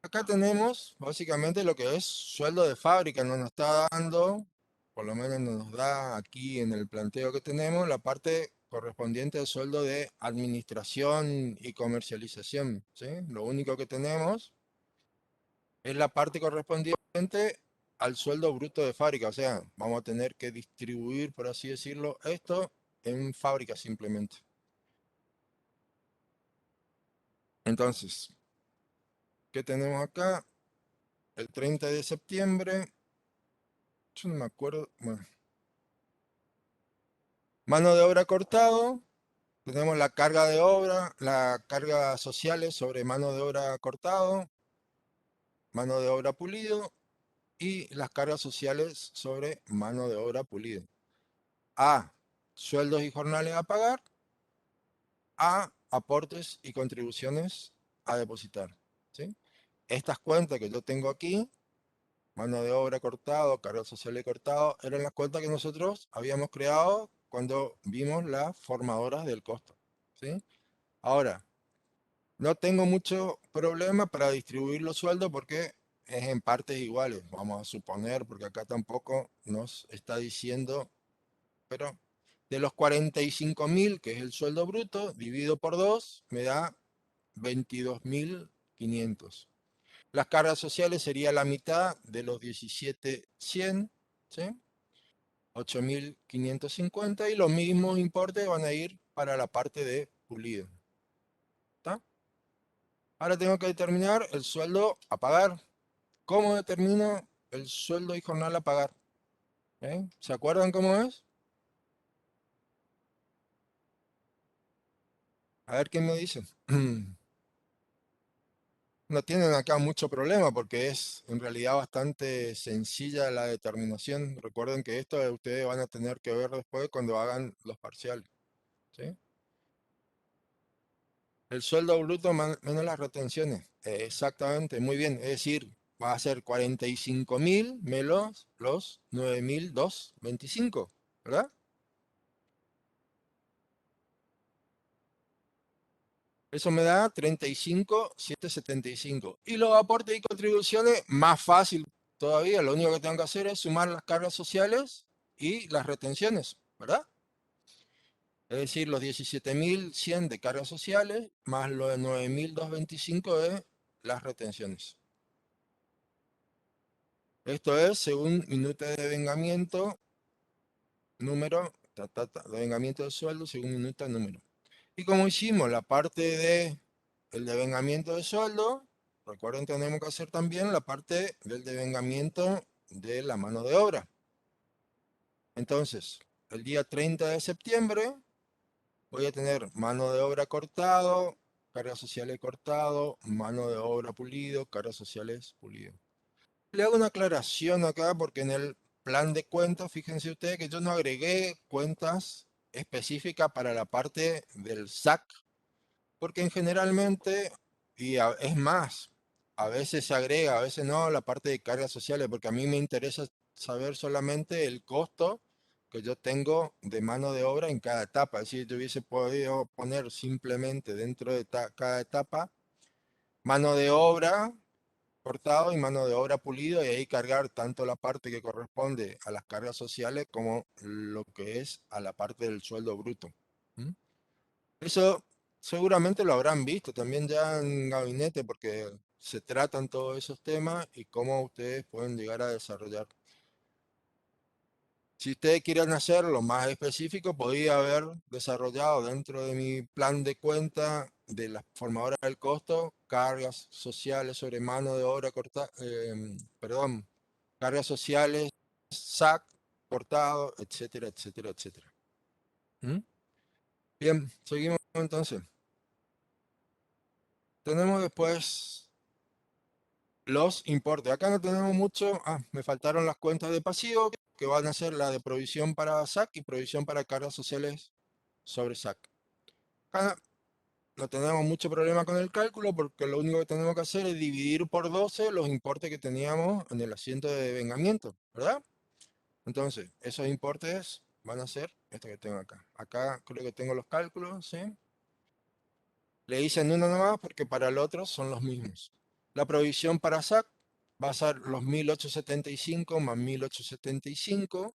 Acá tenemos básicamente lo que es sueldo de fábrica, no nos está dando, por lo menos nos da aquí en el planteo que tenemos, la parte correspondiente al sueldo de administración y comercialización. ¿Sí? Lo único que tenemos es la parte correspondiente al sueldo bruto de fábrica, o sea, vamos a tener que distribuir, por así decirlo, esto en fábrica simplemente. Entonces, ¿qué tenemos acá? El 30 de septiembre, yo no me acuerdo, bueno, mano de obra cortado, tenemos la carga de obra, la carga sociales sobre mano de obra cortado, mano de obra pulido y las cargas sociales sobre mano de obra pulido. A, sueldos y jornales a pagar. A, aportes y contribuciones a depositar. ¿Sí? Estas cuentas que yo tengo aquí, mano de obra cortado, carga social cortado, eran las cuentas que nosotros habíamos creado cuando vimos las formadoras del costo. ¿Sí? Ahora, no tengo mucho problema para distribuir los sueldos porque es en partes iguales, vamos a suponer, porque acá tampoco nos está diciendo, pero de los 45.000, que es el sueldo bruto, dividido por 2, me da 22.500. Las cargas sociales sería la mitad de los 17.100, ¿sí? 8.550 y los mismos importes van a ir para la parte de pulido. ¿Está? Ahora tengo que determinar el sueldo a pagar. ¿Cómo determino el sueldo y jornal a pagar? ¿Se acuerdan cómo es? A ver quién me dice. No tienen acá mucho problema porque es en realidad bastante sencilla la determinación. Recuerden que esto ustedes van a tener que ver después cuando hagan los parciales. ¿Sí? El sueldo bruto menos las retenciones. Exactamente, muy bien. Es decir, va a ser 45.000 menos los 9.225, ¿verdad? Eso me da 35.775. Y los aportes y contribuciones, más fácil todavía. Lo único que tengo que hacer es sumar las cargas sociales y las retenciones, ¿verdad? Es decir, los 17.100 de cargas sociales más los de 9.225 de las retenciones. Esto es según minuto de devengamiento, número, devengamiento de sueldo según minuto, número. Y como hicimos la parte de el devengamiento de sueldo, recuerden que tenemos que hacer también la parte del devengamiento de la mano de obra. Entonces, el día 30 de septiembre voy a tener mano de obra cortado, cargas sociales cortado, mano de obra pulido, cargas sociales pulido. Le hago una aclaración acá porque en el plan de cuentas, fíjense ustedes que yo no agregué cuentas específicas para la parte del SAC, porque generalmente, es más, a veces se agrega, a veces no, la parte de cargas sociales, porque a mí me interesa saber solamente el costo que yo tengo de mano de obra en cada etapa. Es decir, yo hubiese podido poner simplemente dentro de cada etapa mano de obra cortado y mano de obra pulido y ahí cargar tanto la parte que corresponde a las cargas sociales como lo que es a la parte del sueldo bruto. ¿Mm? Eso seguramente lo habrán visto también ya en gabinete porque se tratan todos esos temas y cómo ustedes pueden llegar a desarrollar. Si ustedes quieren hacerlo más específico, podría haber desarrollado dentro de mi plan de cuenta de la formadora del costo, cargas sociales sobre mano de obra corta, perdón, cargas sociales, SAC, cortado, etcétera, etcétera, etcétera. ¿Mm? Bien, seguimos entonces. Tenemos después los importes. Acá no tenemos mucho. Me faltaron las cuentas de pasivo, que van a ser la de provisión para SAC y provisión para cargas sociales sobre SAC. Acá no tenemos mucho problema con el cálculo porque lo único que tenemos que hacer es dividir por 12 los importes que teníamos en el asiento de devengamiento, ¿verdad? Entonces, esos importes van a ser esto que tengo acá. Acá creo que tengo los cálculos, ¿sí? Le dicen uno nomás porque para el otro son los mismos. La provisión para SAC va a ser los 1875 más 1875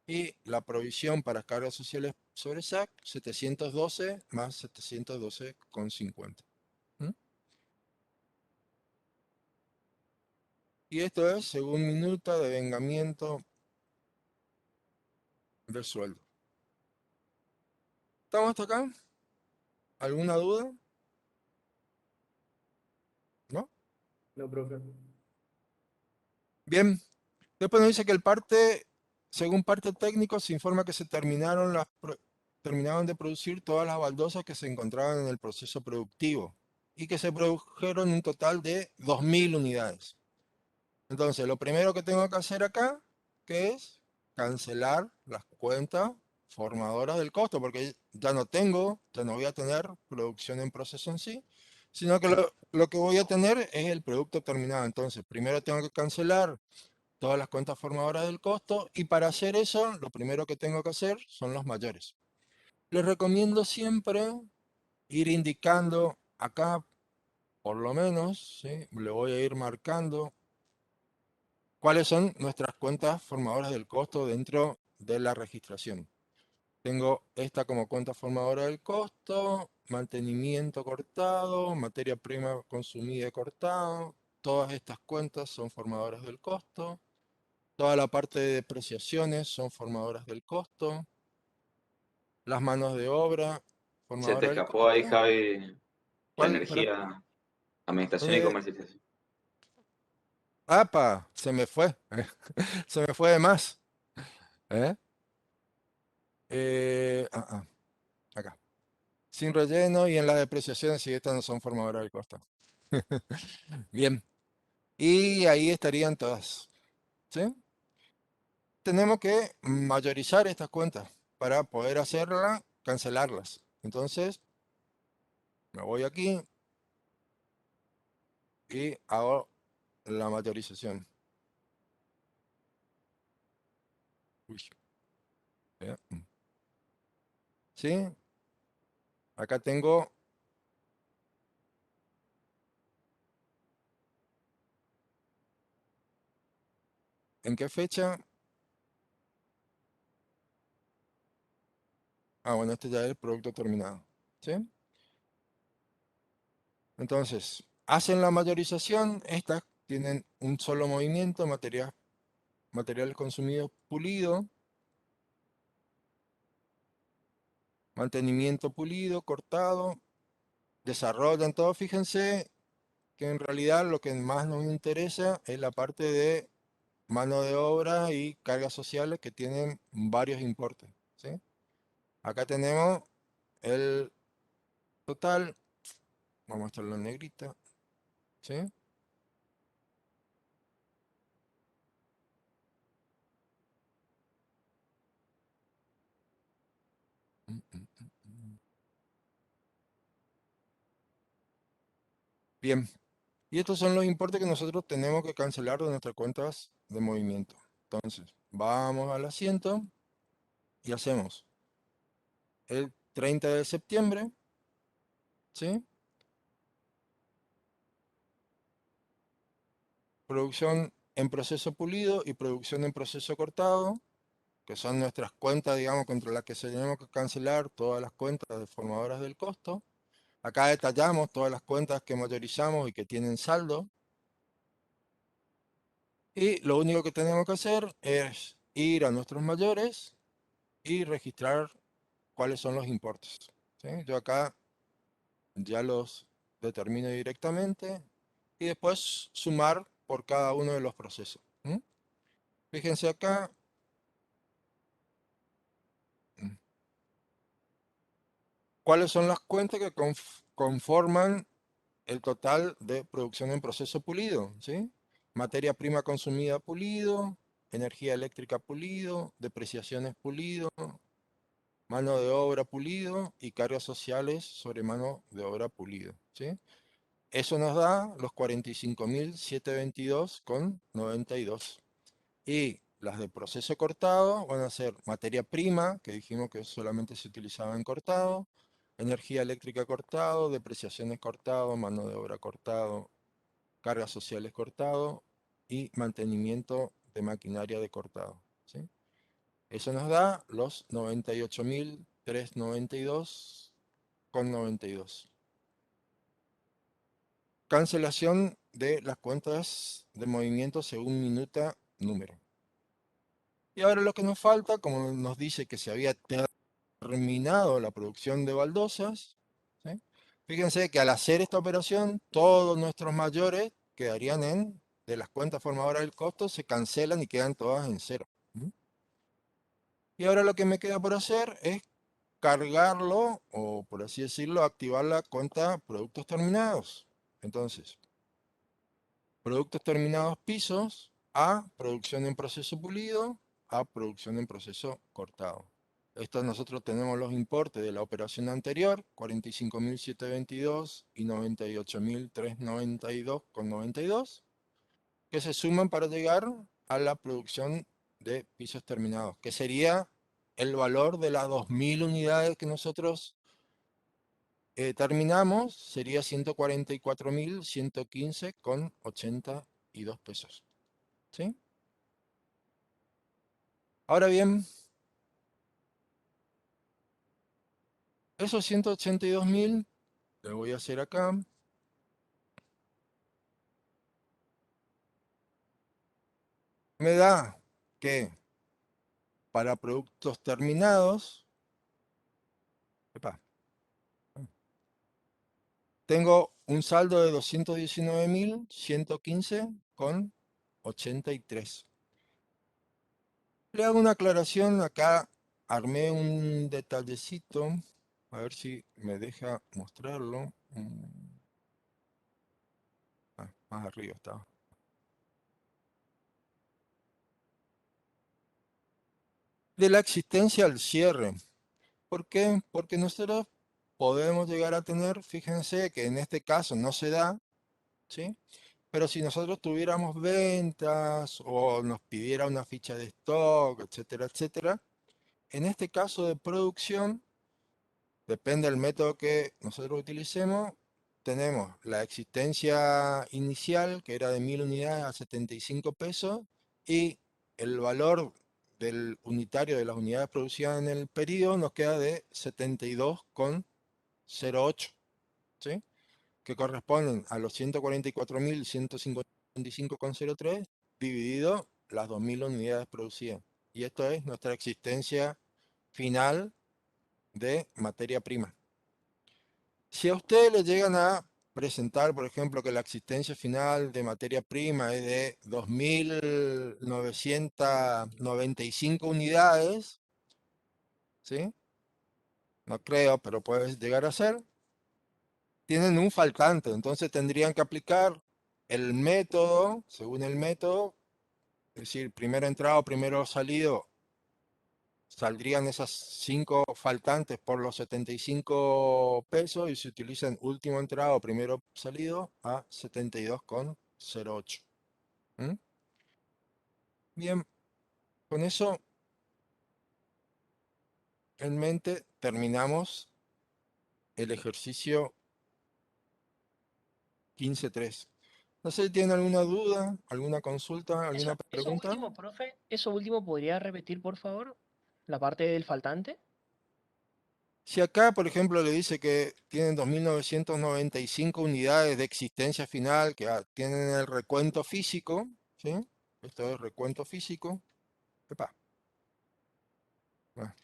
y la provisión para cargas sociales sobre SAC 712 más 712,50. ¿Mm? Y esto es según minuta de vengamiento del sueldo. ¿Estamos hasta acá? ¿Alguna duda? ¿No? No, profe. Bien. Después nos dice que según parte técnico, se informa que se terminaron de producir todas las baldosas que se encontraban en el proceso productivo y que se produjeron un total de 2.000 unidades. Entonces, lo primero que tengo que hacer acá, que es cancelar las cuentas formadoras del costo, porque ya no voy a tener producción en proceso en sí, sino que lo que voy a tener es el producto terminado. Entonces, primero tengo que cancelar todas las cuentas formadoras del costo y para hacer eso, lo primero que tengo que hacer son los mayores. Les recomiendo siempre ir indicando acá, por lo menos, ¿sí? Le voy a ir marcando cuáles son nuestras cuentas formadoras del costo dentro de la registración. Tengo esta como cuenta formadora del costo, mantenimiento cortado, materia prima consumida cortado. Todas estas cuentas son formadoras del costo. Toda la parte de depreciaciones son formadoras del costo. Las manos de obra, Se te formadoras del escapó ahí, costo. Javi, la ¿Cuál? Espera. energía, administración y Eh, comercialización. ¡Apa! Se me fue. Se me fue de más. ¿Eh? Acá. Sin relleno y en las depreciaciones, si estas no son formadoras del costo. Bien. Y ahí estarían todas. ¿Sí? Tenemos que mayorizar estas cuentas para poder cancelarlas. Entonces, me voy aquí y hago la mayorización. Uy, eh, ¿sí? Acá tengo en qué fecha Ah, bueno, este ya es el producto terminado. ¿Sí? Entonces, hacen la mayorización, estas tienen un solo movimiento, materiales consumidos pulido, mantenimiento pulido, cortado, desarrollan todo. Fíjense que en realidad lo que más nos interesa es la parte de mano de obra y cargas sociales que tienen varios importes. ¿Sí? Acá tenemos el total, vamos a hacerlo en negrita. ¿Sí? Bien, y estos son los importes que nosotros tenemos que cancelar de nuestras cuentas de movimiento. Entonces, vamos al asiento y hacemos el 30 de septiembre, ¿sí? Producción en proceso pulido y producción en proceso cortado, que son nuestras cuentas, digamos, contra las que tenemos que cancelar todas las cuentas deformadoras del costo. Acá detallamos todas las cuentas que mayorizamos y que tienen saldo. Y lo único que tenemos que hacer es ir a nuestros mayores y registrar cuáles son los importes. ¿Sí? Yo acá ya los determino directamente y después sumar por cada uno de los procesos. Fíjense acá. ¿Cuáles son las cuentas que conforman el total de producción en proceso pulido? ¿Sí? Materia prima consumida pulido, energía eléctrica pulido, depreciaciones pulido, mano de obra pulido y cargas sociales sobre mano de obra pulido. ¿Sí? Eso nos da los 45.722,92. Y las de proceso cortado van a ser materia prima, que dijimos que solamente se utilizaba en cortado, energía eléctrica cortado, depreciaciones cortado, mano de obra cortado, cargas sociales cortado y mantenimiento de maquinaria de cortado. ¿Sí? Eso nos da los 98.392,92. Cancelación de las cuentas de movimiento según minuta número. Y ahora lo que nos falta, como nos dice que se había terminado la producción de baldosas, ¿sí? Fíjense que al hacer esta operación, todos nuestros mayores quedarían de las cuentas formadoras del costo, se cancelan y quedan todas en cero. Y ahora lo que me queda por hacer es cargarlo, o por así decirlo, activar la cuenta productos terminados. Entonces, productos terminados pisos, a producción en proceso pulido, a producción en proceso cortado. Estos nosotros tenemos los importes de la operación anterior, 45.722 y 98.392,92, que se suman para llegar a la producción de pisos terminados, que sería el valor de las 2.000 unidades que nosotros terminamos, sería 144.115,82 pesos. ¿Sí? Ahora bien, esos 182.000, le voy a hacer acá, me da que para productos terminados, epa, tengo un saldo de 219.115,83. Le hago una aclaración, acá armé un detallecito, a ver si me deja mostrarlo. Más arriba está. De la existencia al cierre. ¿Por qué? Porque nosotros podemos llegar a tener, fíjense que en este caso no se da, ¿sí? Pero si nosotros tuviéramos ventas o nos pidiera una ficha de stock, etcétera, etcétera, en este caso de producción, depende del método que nosotros utilicemos, tenemos la existencia inicial, que era de 1.000 unidades a 75 pesos, y el valor del unitario de las unidades producidas en el periodo nos queda de 72,08, ¿sí? Que corresponden a los 144.155,03 dividido las 2.000 unidades producidas. Y esto es nuestra existencia final de materia prima. Si a ustedes le llegan a presentar, por ejemplo, que la existencia final de materia prima es de 2.995 unidades, ¿sí? No creo, pero puede llegar a ser. Tienen un faltante, entonces tendrían que aplicar el método, según el método, es decir, primero entrado, primero salido, saldrían esas 5 faltantes por los 75 pesos y se utilizan último entrado, primero salido a 72,08. ¿Mm? Bien, con eso en mente terminamos el ejercicio 15.3. No sé si tienen alguna duda, alguna consulta, alguna Eso pregunta. último, profe, eso último, ¿podría repetir, por favor? La parte del faltante. Si acá, por ejemplo, le dice que tienen 2.995 unidades de existencia final que tienen el recuento físico, ¿sí? Esto es recuento físico. Epa. Ah,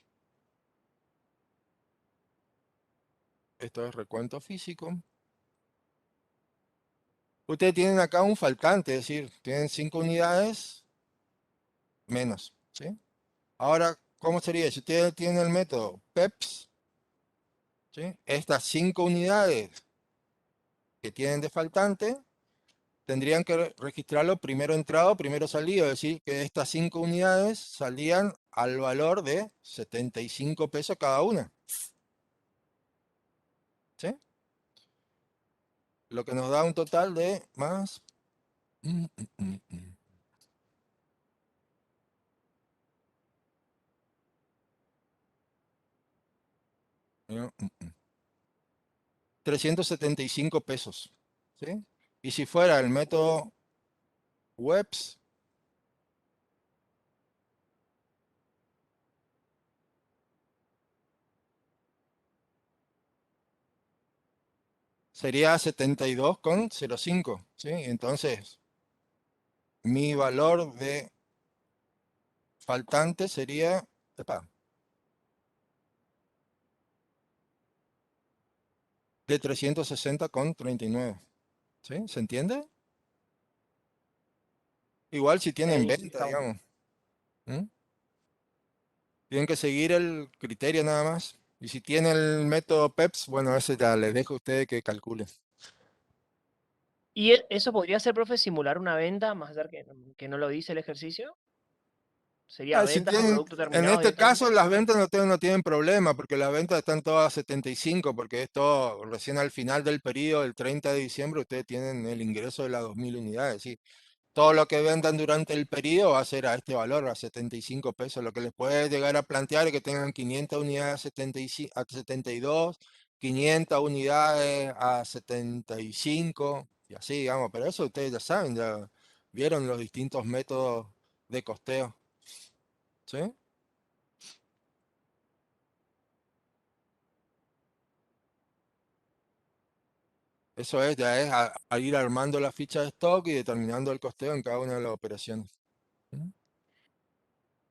esto es recuento físico. Ustedes tienen acá un faltante, es decir, tienen 5 unidades menos, ¿sí? Ahora, ¿cómo sería? Si ustedes tienen el método PEPS, ¿sí? Estas 5 unidades que tienen de faltante, tendrían que registrarlo primero entrado, primero salido, es decir, que estas 5 unidades salían al valor de 75 pesos cada una. ¿Sí? Lo que nos da un total de más... mm, mm, mm, mm. 375 pesos. ¿Sí? Y si fuera el método WEBS, sería 72,05. ¿Sí? Entonces, mi valor de faltante sería... epa, de 360,39. ¿Sí? ¿Se entiende? Igual si tienen Sí, venta, está digamos. ¿Mm? Tienen que seguir el criterio nada más. Y si tienen el método PEPS, bueno, ese ya les dejo a ustedes que calculen. ¿Y eso podría ser, profe, simular una venta, más allá que no lo dice el ejercicio? ¿Sería Si ventas a tienen, producto en terminado este caso directamente? las ventas no tienen problema, porque las ventas están todas a 75, porque es todo recién al final del periodo, el 30 de diciembre, ustedes tienen el ingreso de las 2.000 unidades. ¿Sí? Todo lo que vendan durante el periodo va a ser a este valor, a 75 pesos. Lo que les puede llegar a plantear es que tengan 500 unidades a 72, 500 unidades a 75, y así, digamos. Pero eso ustedes ya saben, ya vieron los distintos métodos de costeo. ¿Sí? Eso es, ya es a ir armando la ficha de stock y determinando el costeo en cada una de las operaciones. ¿Mm?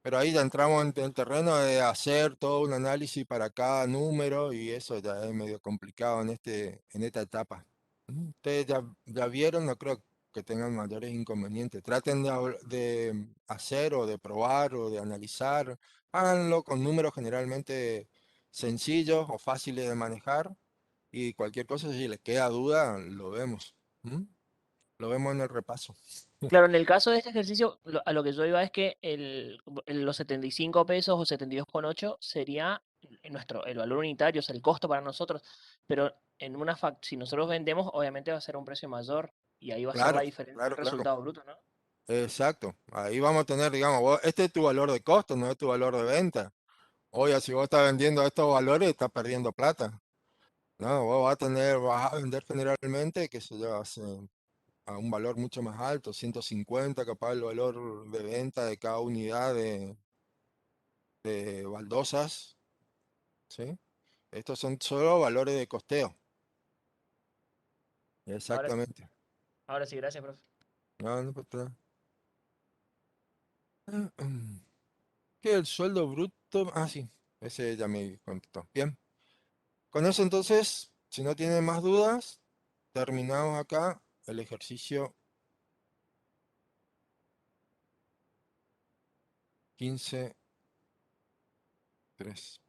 Pero ahí ya entramos en el terreno de hacer todo un análisis para cada número y eso ya es medio complicado en esta etapa. Ustedes ya vieron, no creo que tengan mayores inconvenientes. Traten de hacer o de probar o de analizar. Háganlo con números generalmente sencillos o fáciles de manejar y cualquier cosa, si les queda duda, lo vemos. ¿Mm? Lo vemos en el repaso. Claro, en el caso de este ejercicio, a lo que yo iba es que los 75 pesos o 72,8 sería el valor unitario, o sea, el costo para nosotros, pero si nosotros vendemos, obviamente va a ser un precio mayor y ahí va a ser la Claro, diferencia del claro, claro. resultado bruto, ¿no? Exacto. Ahí vamos a tener, digamos, este es tu valor de costo, no es tu valor de venta. Oye, si vos estás vendiendo estos valores, estás perdiendo plata. No, vos vas a vender generalmente, que se yo, a un valor mucho más alto, 150, capaz el valor de venta de cada unidad de baldosas, ¿sí? Estos son solo valores de costeo. Exactamente. Ahora sí, gracias, profe. No, no, ¿qué el sueldo bruto? Ah, sí, ese ya me contestó. Bien. Con eso entonces, si no tienen más dudas, terminamos acá el ejercicio 15.3.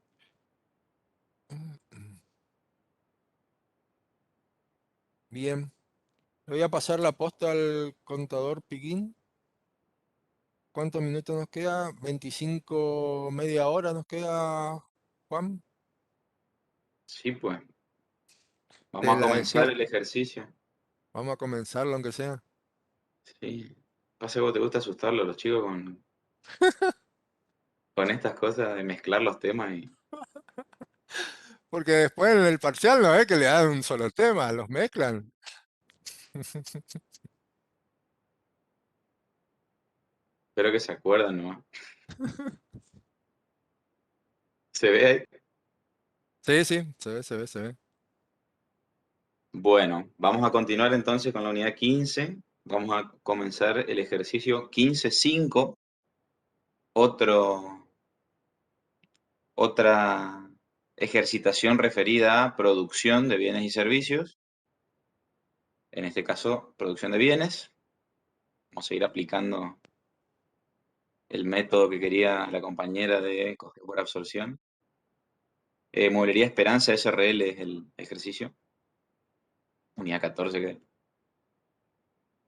Bien. Le voy a pasar la posta al contador Piquín. ¿Cuántos minutos nos queda? 25, media hora nos queda, Juan. Sí, pues. Te Vamos a la comenzar dejé. el ejercicio. Vamos a comenzarlo aunque sea. Sí. Pasa que vos te gusta asustarlo a los chicos con estas cosas de mezclar los temas y... Porque después en el parcial no es que le dan un solo tema, los mezclan. Espero que se acuerdan nomás. ¿Se ve ahí? Sí, sí, se ve. Bueno, vamos a continuar entonces con la unidad 15. Vamos a comenzar el ejercicio 15.5. Otra ejercitación referida a producción de bienes y servicios. En este caso, producción de bienes. Vamos a ir aplicando el método que quería la compañera de coste por absorción. Mueblería Esperanza SRL es el ejercicio. Unidad 14 que...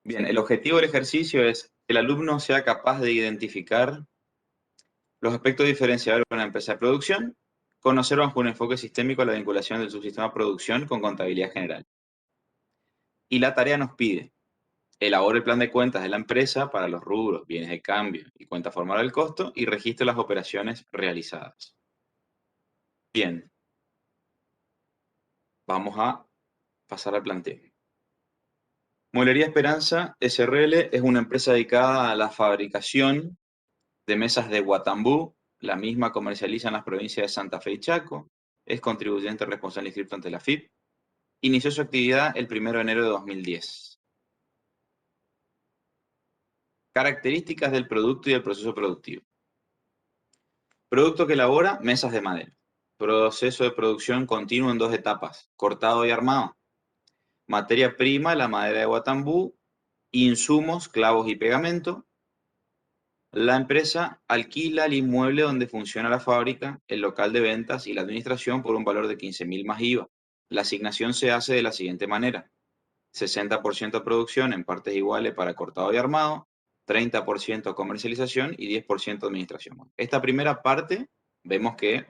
Bien, el objetivo del ejercicio es que el alumno sea capaz de identificar los aspectos diferenciadores de una empresa de producción, conocer bajo un enfoque sistémico la vinculación del subsistema producción con contabilidad general. Y la tarea nos pide: elabore el plan de cuentas de la empresa para los rubros, bienes de cambio y cuenta formal del costo y registre las operaciones realizadas. Bien, vamos a pasar al planteo. Mueblería Esperanza SRL es una empresa dedicada a la fabricación de mesas de Guatambú. La misma comercializa en las provincias de Santa Fe y Chaco. Es contribuyente responsable inscrito ante la FIP. Inició su actividad el 1 de enero de 2010. Características del producto y del proceso productivo. Producto que elabora: mesas de madera. Proceso de producción continuo en 2 etapas: cortado y armado. Materia prima: la madera de Guatambú. Insumos: clavos y pegamento. La empresa alquila el inmueble donde funciona la fábrica, el local de ventas y la administración por un valor de 15.000 más IVA. La asignación se hace de la siguiente manera: 60% producción en partes iguales para cortado y armado, 30% comercialización y 10% administración. Esta primera parte vemos que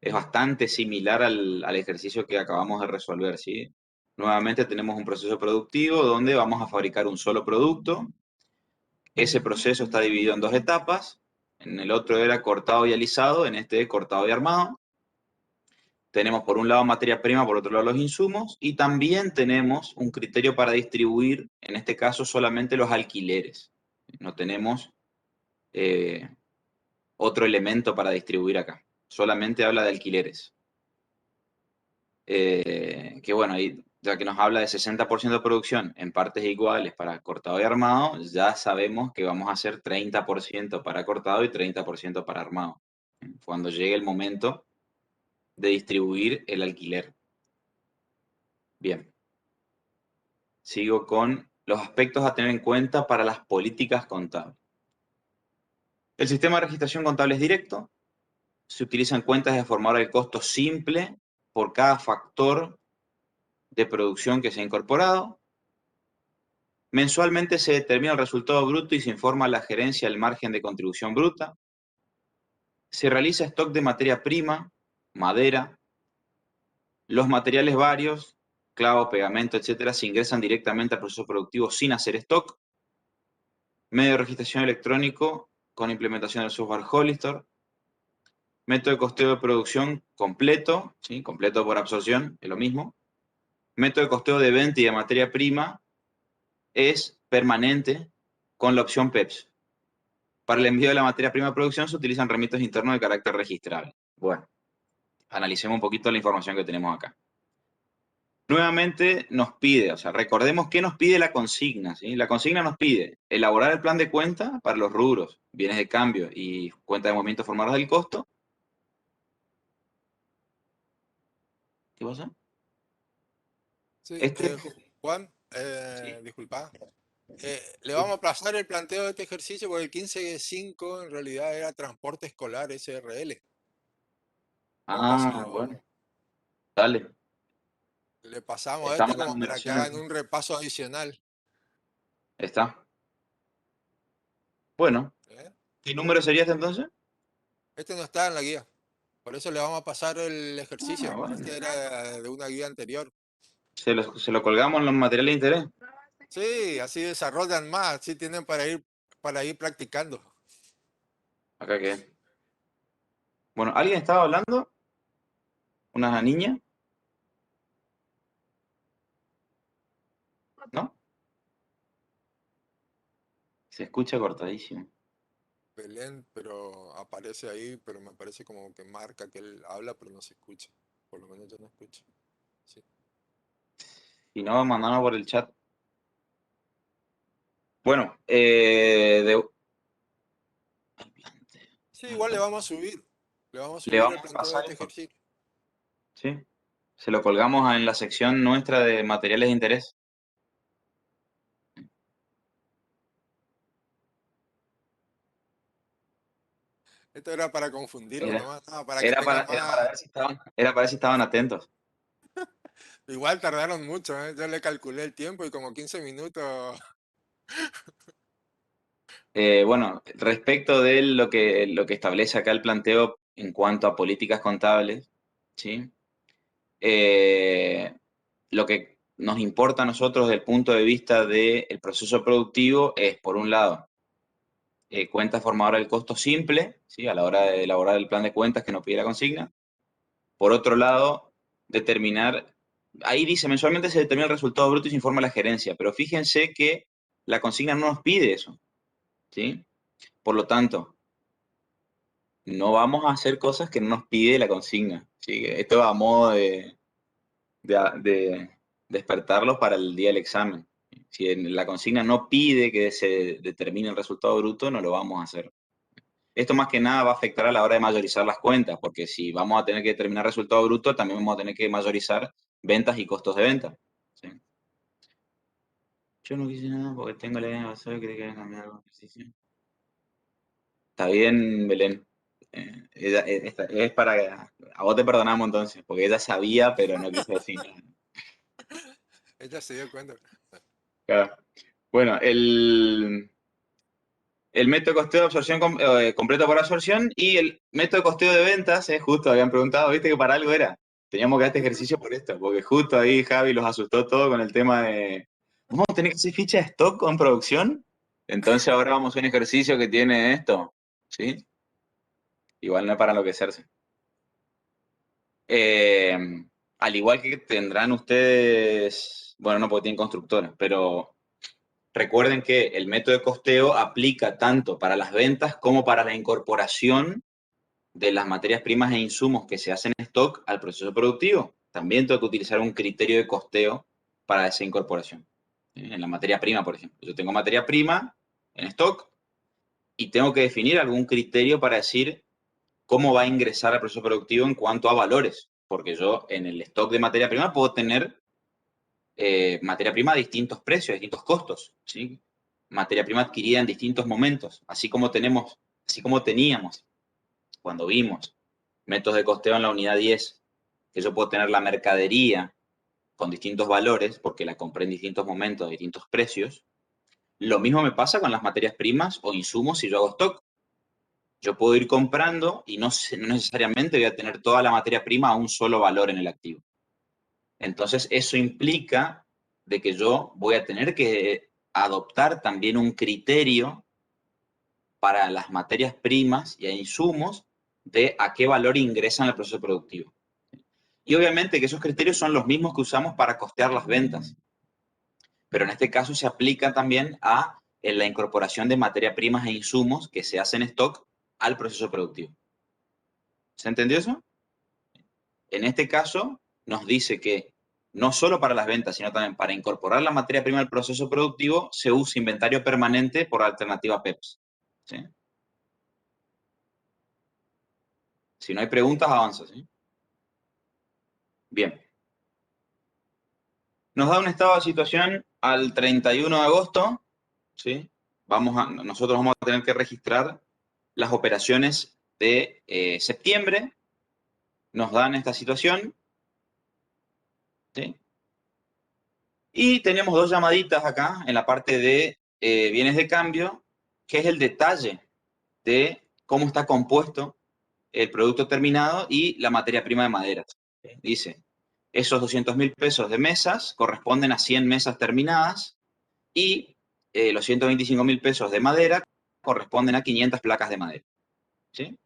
es bastante similar al ejercicio que acabamos de resolver, ¿sí? Nuevamente tenemos un proceso productivo donde vamos a fabricar un solo producto. Ese proceso está dividido en 2 etapas. En el otro era cortado y alisado, en este cortado y armado. Tenemos por un lado materia prima, por otro lado los insumos, y también tenemos un criterio para distribuir, en este caso solamente los alquileres. No tenemos otro elemento para distribuir acá, solamente habla de alquileres. Que bueno, ahí, ya que nos habla de 60% de producción en partes iguales para cortado y armado, ya sabemos que vamos a hacer 30% para cortado y 30% para armado, cuando llegue el momento de distribuir el alquiler. Bien. Sigo con los aspectos a tener en cuenta para las políticas contables. El sistema de registración contable es directo. Se utilizan cuentas de formar el costo simple por cada factor de producción que se ha incorporado. Mensualmente se determina el resultado bruto y se informa a la gerencia el margen de contribución bruta. Se realiza stock de materia prima, madera. Los materiales varios, clavo, pegamento, etcétera, se ingresan directamente al proceso productivo sin hacer stock. Medio de registración electrónico con implementación del software Hollister. Método de costeo de producción completo, ¿sí? Completo por absorción, es lo mismo. Método de costeo de venta y de materia prima es permanente con la opción PEPS. Para el envío de la materia prima de producción se utilizan remitos internos de carácter registrable. Bueno, analicemos un poquito la información que tenemos acá. Nuevamente nos pide, o sea, recordemos qué nos pide la consigna, ¿sí? La consigna nos pide elaborar el plan de cuenta para los rubros, bienes de cambio y cuenta de movimiento formados del costo. ¿Qué pasa? Sí, Este, Juan, sí. disculpa. Le vamos a pasar el planteo de este ejercicio porque el 15.5 en realidad era transporte escolar SRL. Ah, bueno, dale. Le pasamos Estamos este en la como para que numeración. hagan un repaso adicional. Está. Bueno, ¿Eh? ¿qué número sería este entonces? Este no está en la guía. Por eso le vamos a pasar el Ah, ejercicio. bueno. Este era de una guía anterior. Se lo colgamos en los materiales de interés. Sí, así desarrollan más, así tienen para ir practicando. Acá que. Bueno, ¿alguien estaba hablando? ¿Una niña? ¿No? Se escucha cortadísimo. Belén, pero aparece ahí, pero me parece como que marca que él habla, pero no se escucha. Por lo menos yo no escucho. Sí, Si no, mandanos por el chat. Bueno, sí, igual le vamos a subir. Le vamos a le subir el vamos a planteo de pasar este esto. ejercicio. ¿Sí? Se lo colgamos en la sección nuestra de materiales de interés. Esto era para confundirlo Era, nomás, para que era para, tengan era para más. ver si estaban atentos. Igual tardaron mucho, ¿eh? Yo le calculé el tiempo y como 15 minutos. Bueno, respecto de lo que establece acá el planteo en cuanto a políticas contables, ¿sí? Lo que nos importa a nosotros desde el punto de vista del proceso productivo es, por un lado, cuenta formadora del costo simple, ¿sí? A la hora de elaborar el plan de cuentas que nos pide la consigna. Por otro lado, determinar, ahí dice, mensualmente se determina el resultado bruto y se informa a la gerencia, pero fíjense que la consigna no nos pide eso, ¿sí? Por lo tanto, no vamos a hacer cosas que no nos pide la consigna, ¿sí? Esto va a modo de despertarlos para el día del examen. Si la consigna no pide que se determine el resultado bruto, no lo vamos a hacer. Esto más que nada va a afectar a la hora de mayorizar las cuentas, porque si vamos a tener que determinar resultado bruto, también vamos a tener que mayorizar ventas y costos de venta. ¿Sí? Yo no quise nada porque tengo la idea de basar y quería cambiar algo ejercicio. Está bien, Belén. Es para... A vos te perdonamos entonces, porque ella sabía, pero no quiso decir nada. Ella se dio cuenta. Claro. Bueno, el método de costeo de absorción completo por absorción y el método de costeo de ventas, justo habían preguntado, viste que para algo era. Teníamos que dar este ejercicio por esto, porque justo ahí Javi los asustó todo con el tema de, ¿vamos a tener que hacer ficha de stock con producción? Entonces ahora vamos a un ejercicio que tiene esto, ¿sí? Igual no es para enloquecerse. Eh, Al igual que tendrán ustedes, bueno, no porque tienen constructores, pero recuerden que el método de costeo aplica tanto para las ventas como para la incorporación de las materias primas e insumos que se hacen en stock al proceso productivo. También tengo que utilizar un criterio de costeo para esa incorporación. En la materia prima, por ejemplo. Yo tengo materia prima en stock y tengo que definir algún criterio para decir cómo va a ingresar al proceso productivo en cuanto a valores. Porque yo en el stock de materia prima puedo tener materia prima a distintos precios, distintos costos, ¿sí? Materia prima adquirida en distintos momentos, así como teníamos cuando vimos métodos de costeo en la unidad 10, que yo puedo tener la mercadería con distintos valores, porque la compré en distintos momentos, a distintos precios. Lo mismo me pasa con las materias primas o insumos si yo hago stock. Yo puedo ir comprando y no necesariamente voy a tener toda la materia prima a un solo valor en el activo. Entonces, eso implica de que yo voy a tener que adoptar también un criterio para las materias primas y insumos de a qué valor ingresan al proceso productivo. Y obviamente que esos criterios son los mismos que usamos para costear las ventas. Pero en este caso se aplica también a en la incorporación de materias primas e insumos que se hacen en stock al proceso productivo. ¿Se entendió eso? En este caso, nos dice que no solo para las ventas, sino también para incorporar la materia prima al proceso productivo, se usa inventario permanente por alternativa PEPS. ¿Sí? Si no hay preguntas, avanza. ¿Sí? Bien. Nos da un estado de situación al 31 de agosto. ¿Sí? Nosotros vamos a tener que registrar las operaciones de septiembre. Nos dan esta situación. ¿Sí? Y tenemos dos llamaditas acá en la parte de bienes de cambio, que es el detalle de cómo está compuesto el producto terminado y la materia prima de madera. Dice, esos 200.000 pesos de mesas corresponden a 100 mesas terminadas y los 125.000 pesos de madera corresponden a 500 placas de madera. ¿Sí?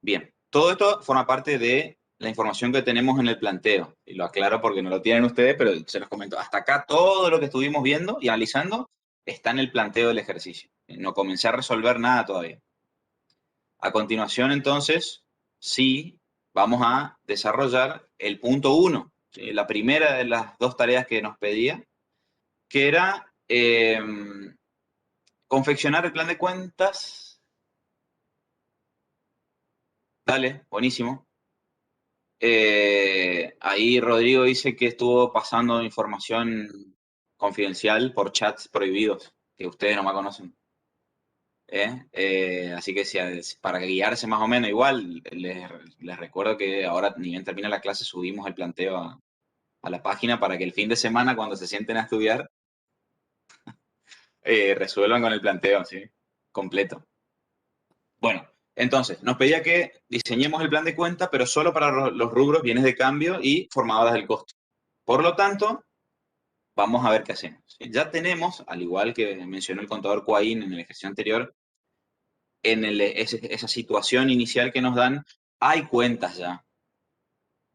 Bien, todo esto forma parte de la información que tenemos en el planteo. Y lo aclaro porque no lo tienen ustedes, pero se los comento. Hasta acá todo lo que estuvimos viendo y analizando está en el planteo del ejercicio. No comencé a resolver nada todavía. A continuación, entonces, sí, vamos a desarrollar el punto 1, ¿sí? La primera de las dos tareas que nos pedía, que era confeccionar el plan de cuentas. Dale, buenísimo. Ahí Rodrigo dice que estuvo pasando información confidencial por chats prohibidos, que ustedes no me conocen. Así que para guiarse más o menos, igual les recuerdo que ahora, ni bien termina la clase, subimos el planteo a la página para que el fin de semana, cuando se sienten a estudiar, resuelvan con el planteo, ¿sí? Completo. Bueno, entonces, nos pedía que diseñemos el plan de cuenta, pero solo para los rubros bienes de cambio y formadoras del costo. Por lo tanto, vamos a ver qué hacemos. ¿Sí? Ya tenemos, al igual que mencionó el contador Coaín en el ejercicio anterior, en esa situación inicial que nos dan, hay cuentas ya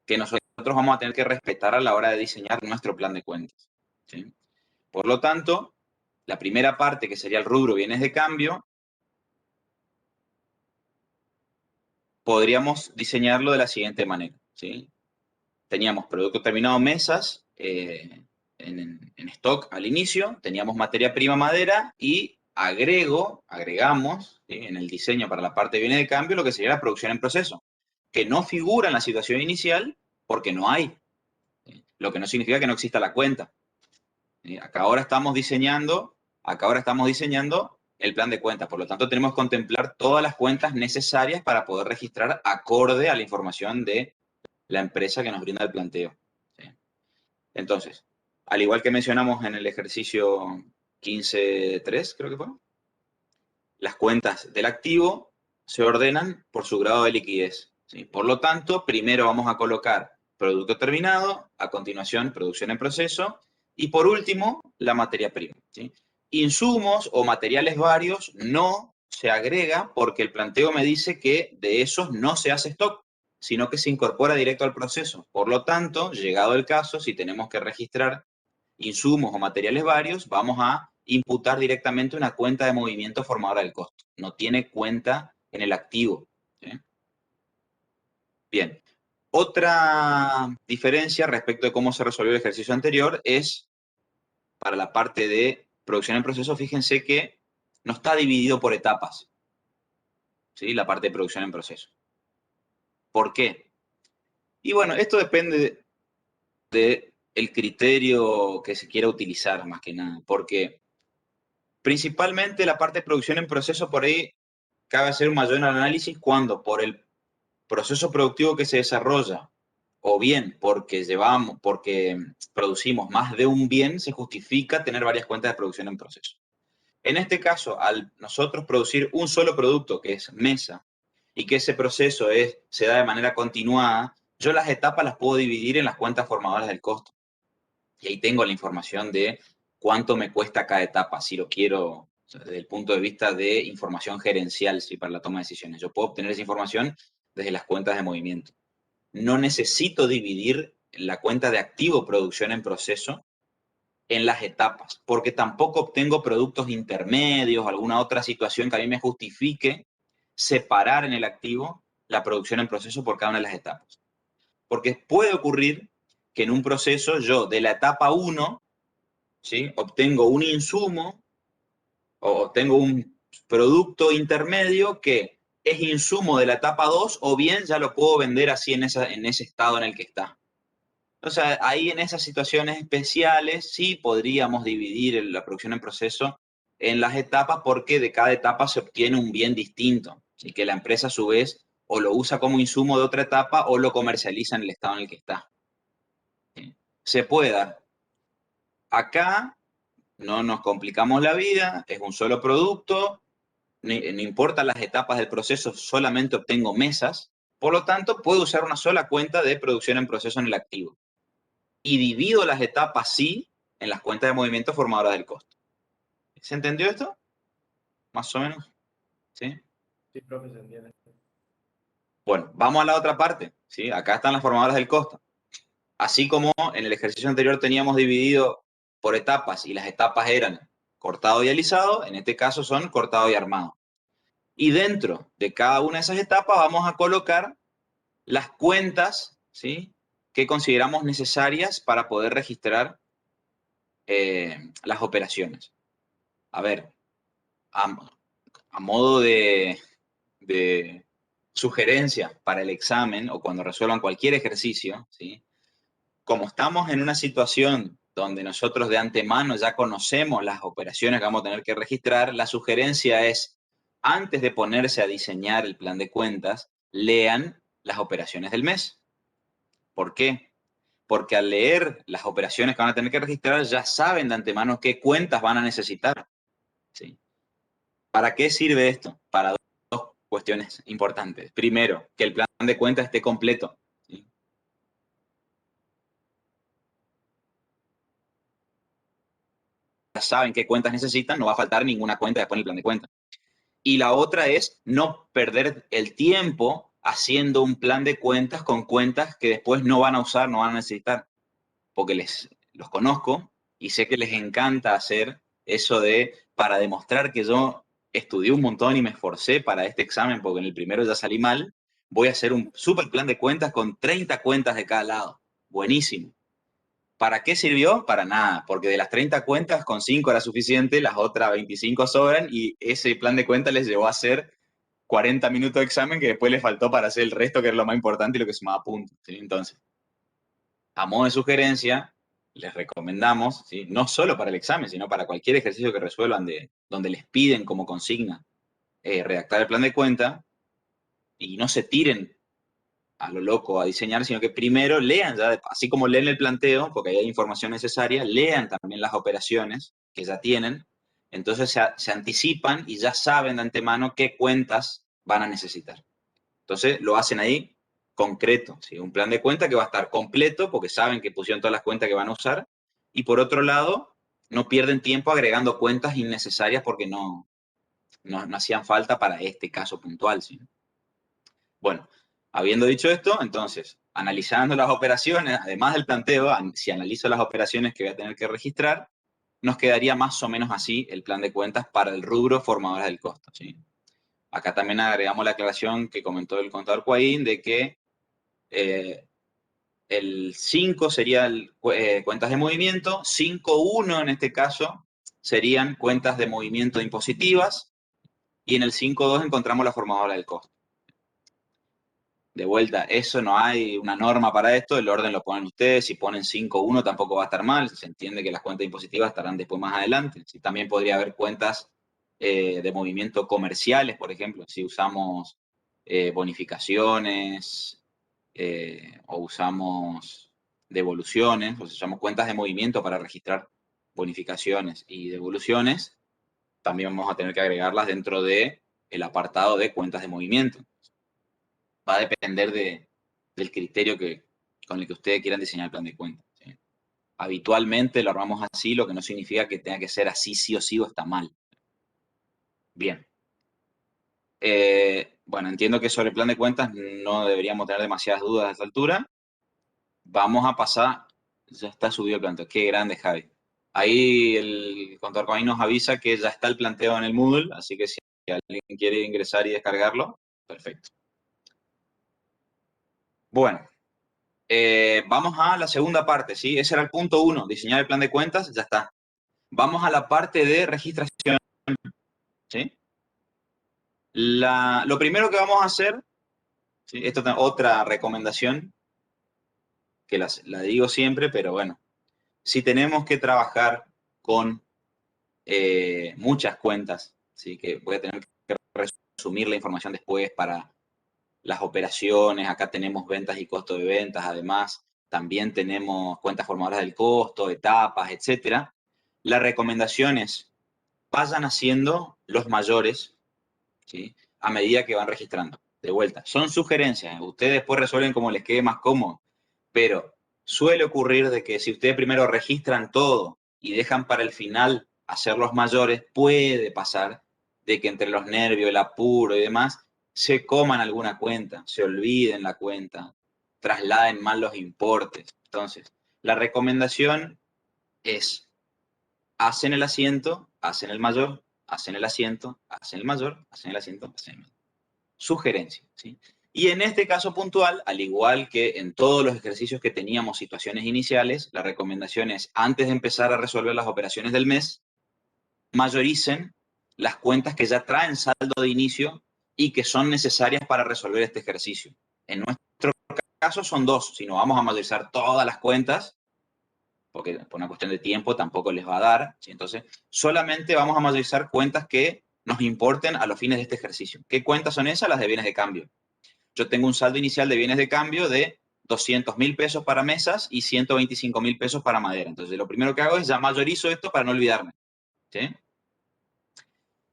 que nosotros vamos a tener que respetar a la hora de diseñar nuestro plan de cuentas. ¿Sí? Por lo tanto, la primera parte, que sería el rubro bienes de cambio, podríamos diseñarlo de la siguiente manera. ¿Sí? Teníamos producto terminado mesas en stock al inicio, teníamos materia prima madera y agregamos ¿sí? en el diseño para la parte de bienes de cambio lo que sería la producción en proceso, que no figura en la situación inicial porque no hay, ¿sí? Lo que no significa que no exista la cuenta. ¿Sí? Acá ahora estamos diseñando el plan de cuentas, por lo tanto tenemos que contemplar todas las cuentas necesarias para poder registrar acorde a la información de la empresa que nos brinda el planteo. ¿Sí? Entonces, al igual que mencionamos en el ejercicio 15.3, creo que fue, las cuentas del activo se ordenan por su grado de liquidez. ¿Sí? Por lo tanto, primero vamos a colocar producto terminado, a continuación producción en proceso y por último la materia prima. ¿Sí? Insumos o materiales varios no se agrega porque el planteo me dice que de esos no se hace stock, sino que se incorpora directo al proceso. Por lo tanto, llegado el caso, si tenemos que registrar insumos o materiales varios, vamos a imputar directamente una cuenta de movimiento formadora del costo. No tiene cuenta en el activo. ¿Sí? Bien. Otra diferencia respecto de cómo se resolvió el ejercicio anterior es, para la parte de producción en proceso, fíjense que no está dividido por etapas. ¿Sí? La parte de producción en proceso. ¿Por qué? Y bueno, esto depende del criterio que se quiera utilizar, más que nada, porque principalmente la parte de producción en proceso, por ahí cabe hacer un mayor análisis cuando por el proceso productivo que se desarrolla, o bien porque producimos más de un bien, se justifica tener varias cuentas de producción en proceso. En este caso, al nosotros producir un solo producto, que es mesa, y que ese proceso se da de manera continuada, yo las etapas las puedo dividir en las cuentas formadoras del costo. Y ahí tengo la información de cuánto me cuesta cada etapa, si lo quiero, o sea, desde el punto de vista de información gerencial, ¿sí? Para la toma de decisiones. Yo puedo obtener esa información desde las cuentas de movimiento. No necesito dividir la cuenta de activo producción en proceso en las etapas, porque tampoco obtengo productos intermedios o alguna otra situación que a mí me justifique separar en el activo la producción en proceso por cada una de las etapas. Porque puede ocurrir que en un proceso yo de la etapa 1, ¿sí?, obtengo un insumo o tengo un producto intermedio que es insumo de la etapa 2 o bien ya lo puedo vender así en ese estado en el que está. O sea, ahí en esas situaciones especiales sí podríamos dividir la producción en proceso en las etapas porque de cada etapa se obtiene un bien distinto. Así que la empresa a su vez o lo usa como insumo de otra etapa o lo comercializa en el estado en el que está. ¿Sí? Se puede dar. Acá no nos complicamos la vida, es un solo producto, no importan las etapas del proceso, solamente obtengo mesas. Por lo tanto, puedo usar una sola cuenta de producción en proceso en el activo. Y divido las etapas, sí, en las cuentas de movimiento formadoras del costo. ¿Se entendió esto? Más o menos. ¿Sí? Sí, profe, se entiende. Bueno, vamos a la otra parte. ¿Sí? Acá están las formadoras del costo. Así como en el ejercicio anterior teníamos dividido por etapas y las etapas eran cortado y alisado, en este caso son cortado y armado. Y dentro de cada una de esas etapas vamos a colocar las cuentas, ¿sí?, que consideramos necesarias para poder registrar las operaciones. A ver, a modo de sugerencia para el examen o cuando resuelvan cualquier ejercicio, ¿sí?, como estamos en una situación donde nosotros de antemano ya conocemos las operaciones que vamos a tener que registrar, la sugerencia es, antes de ponerse a diseñar el plan de cuentas, lean las operaciones del mes. ¿Por qué? Porque al leer las operaciones que van a tener que registrar, ya saben de antemano qué cuentas van a necesitar. ¿Sí? ¿Para qué sirve esto? Para dos cuestiones importantes. Primero, que el plan de cuentas esté completo. ¿Sí? Ya saben qué cuentas necesitan, no va a faltar ninguna cuenta después en el plan de cuentas. Y la otra es no perder el tiempo haciendo un plan de cuentas con cuentas que después no van a usar, no van a necesitar. Porque los conozco y sé que les encanta hacer eso de, para demostrar que yo estudié un montón y me esforcé para este examen, porque en el primero ya salí mal, voy a hacer un super plan de cuentas con 30 cuentas de cada lado. Buenísimo. ¿Para qué sirvió? Para nada, porque de las 30 cuentas, con 5 era suficiente, las otras 25 sobran y ese plan de cuentas les llevó a hacer 40 minutos de examen que después les faltó para hacer el resto, que era lo más importante y lo que sumaba puntos. ¿Sí? Entonces, a modo de sugerencia, les recomendamos, ¿sí?, no solo para el examen, sino para cualquier ejercicio que resuelvan donde les piden como consigna redactar el plan de cuenta, y no se tiren a lo loco a diseñar, sino que primero lean, ya, así como leen el planteo, porque ahí hay información necesaria, lean también las operaciones que ya tienen, entonces se anticipan y ya saben de antemano qué cuentas van a necesitar. Entonces lo hacen ahí concreto, ¿sí? Un plan de cuenta que va a estar completo porque saben que pusieron todas las cuentas que van a usar, y por otro lado, no pierden tiempo agregando cuentas innecesarias porque no hacían falta para este caso puntual, ¿sí? Bueno, habiendo dicho esto, entonces, analizando las operaciones, además del planteo, si analizo las operaciones que voy a tener que registrar, nos quedaría más o menos así el plan de cuentas para el rubro formadores del costo, ¿sí? Acá también agregamos la aclaración que comentó el contador Coaín de que el 5 sería cuentas de movimiento, 5.1 en este caso serían cuentas de movimiento impositivas, y en el 5.2 encontramos la formadora del costo. De vuelta, eso no hay una norma para esto, el orden lo ponen ustedes, si ponen 5.1 tampoco va a estar mal, se entiende que las cuentas impositivas estarán después más adelante. Si también podría haber cuentas de movimiento comerciales, por ejemplo, si usamos bonificaciones o usamos devoluciones, o si usamos cuentas de movimiento para registrar bonificaciones y devoluciones, también vamos a tener que agregarlas dentro del apartado de cuentas de movimiento. Va a depender del criterio con el que ustedes quieran diseñar el plan de cuentas, ¿sí? Habitualmente lo armamos así, lo que no significa que tenga que ser así sí o sí o está mal. Bien. Bueno, entiendo que sobre el plan de cuentas no deberíamos tener demasiadas dudas a esta altura. Vamos a pasar, ya está subido el planteo. Qué grande, Javi. Ahí el contador Coin nos avisa que ya está el planteo en el Moodle, así que si alguien quiere ingresar y descargarlo, perfecto. Bueno, vamos a la segunda parte, ¿sí? Ese era el punto 1, diseñar el plan de cuentas, ya está. Vamos a la parte de registración, ¿sí? Lo primero que vamos a hacer, ¿sí? Esto es otra recomendación, que la digo siempre, pero bueno, si tenemos que trabajar con muchas cuentas, ¿sí? Que voy a tener que resumir la información después para las operaciones, acá tenemos ventas y costo de ventas, además también tenemos cuentas formadoras del costo, etapas, etcétera. La recomendación es, vayan haciendo los mayores, ¿sí? A medida que van registrando. De vuelta, son sugerencias, ustedes después resuelven como les quede más cómodo, pero suele ocurrir de que si ustedes primero registran todo y dejan para el final hacer los mayores, puede pasar de que entre los nervios, el apuro y demás, se coman alguna cuenta, se olviden la cuenta, trasladen mal los importes. Entonces, la recomendación es, hacen el asiento, hacen el mayor, hacen el asiento, hacen el mayor, hacen el asiento, hacen el mayor. Sugerencia, ¿sí? Y en este caso puntual, al igual que en todos los ejercicios que teníamos situaciones iniciales, la recomendación es, antes de empezar a resolver las operaciones del mes, mayoricen las cuentas que ya traen saldo de inicio y que son necesarias para resolver este ejercicio. En nuestro caso son 2, si no vamos a mayorizar todas las cuentas, porque por una cuestión de tiempo tampoco les va a dar, ¿sí? Entonces solamente vamos a mayorizar cuentas que nos importen a los fines de este ejercicio. ¿Qué cuentas son esas? Las de bienes de cambio. Yo tengo un saldo inicial de bienes de cambio de 200.000 pesos para mesas y 125.000 pesos para madera. Entonces, lo primero que hago es ya mayorizo esto para no olvidarme, ¿sí?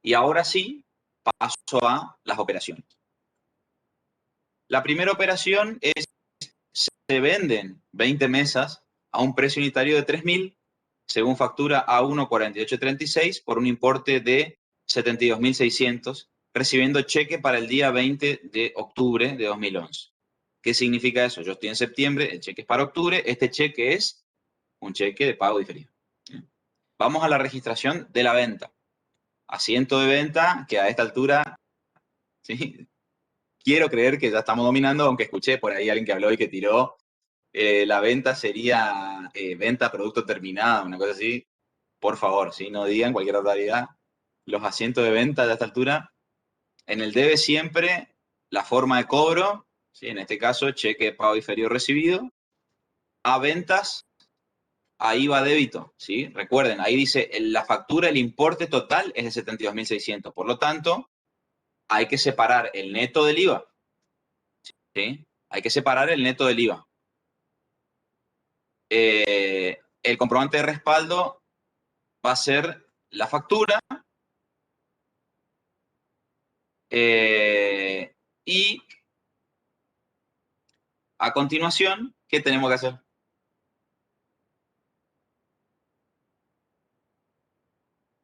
Y ahora sí, paso a las operaciones. La primera operación es, se venden 20 mesas a un precio unitario de 3.000, según factura A14836, por un importe de 72.600, recibiendo cheque para el día 20 de octubre de 2011. ¿Qué significa eso? Yo estoy en septiembre, el cheque es para octubre, este cheque es un cheque de pago diferido. Vamos a la registración de la venta. Asiento de venta, que a esta altura, ¿sí? Quiero creer que ya estamos dominando, aunque escuché por ahí alguien que habló y que tiró, la venta sería venta producto terminado, una cosa así. Por favor, ¿sí? No digan cualquier barbaridad. Los asientos de venta de esta altura, en el debe siempre la forma de cobro, ¿sí? En este caso, cheque de pago diferido recibido, a ventas, ahí va débito, ¿sí? Recuerden, ahí dice, la factura, el importe total es de 72.600. Por lo tanto, hay que separar el neto del IVA, ¿sí? Hay que separar el neto del IVA. El comprobante de respaldo va a ser la factura y a continuación, ¿qué tenemos que hacer?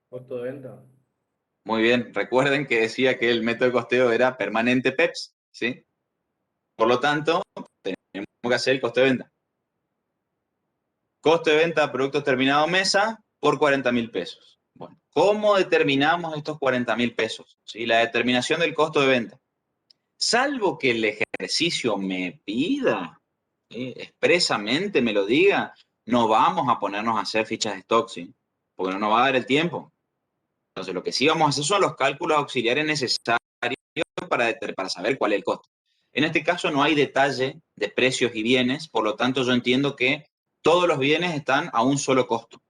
Costo de venta. Muy bien, recuerden que decía que el método de costeo era permanente PEPS, ¿sí? Por lo tanto, tenemos que hacer el costo de venta. Costo de venta, productos terminados mesa, por 40.000 pesos. Bueno, ¿cómo determinamos estos 40.000 pesos? ¿Sí? La determinación del costo de venta. Salvo que el ejercicio me pida, ¿sí? Expresamente me lo diga, no vamos a ponernos a hacer fichas de stock, ¿sí? Porque no nos va a dar el tiempo. Entonces, lo que sí vamos a hacer son los cálculos auxiliares necesarios para saber cuál es el costo. En este caso no hay detalle de precios y bienes, por lo tanto yo entiendo que todos los bienes están a un solo costo.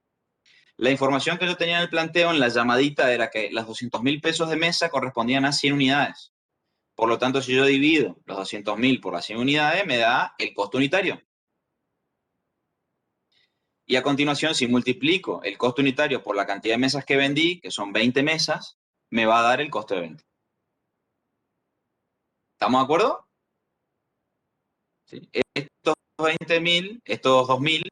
La información que yo tenía en el planteo, en la llamadita, era que las 200.000 pesos de mesa correspondían a 100 unidades. Por lo tanto, si yo divido los 200.000 por las 100 unidades, me da el costo unitario. Y a continuación, si multiplico el costo unitario por la cantidad de mesas que vendí, que son 20 mesas, me va a dar el costo de venta. ¿Estamos de acuerdo? ¿Sí? Estos 20.000, estos 2.000,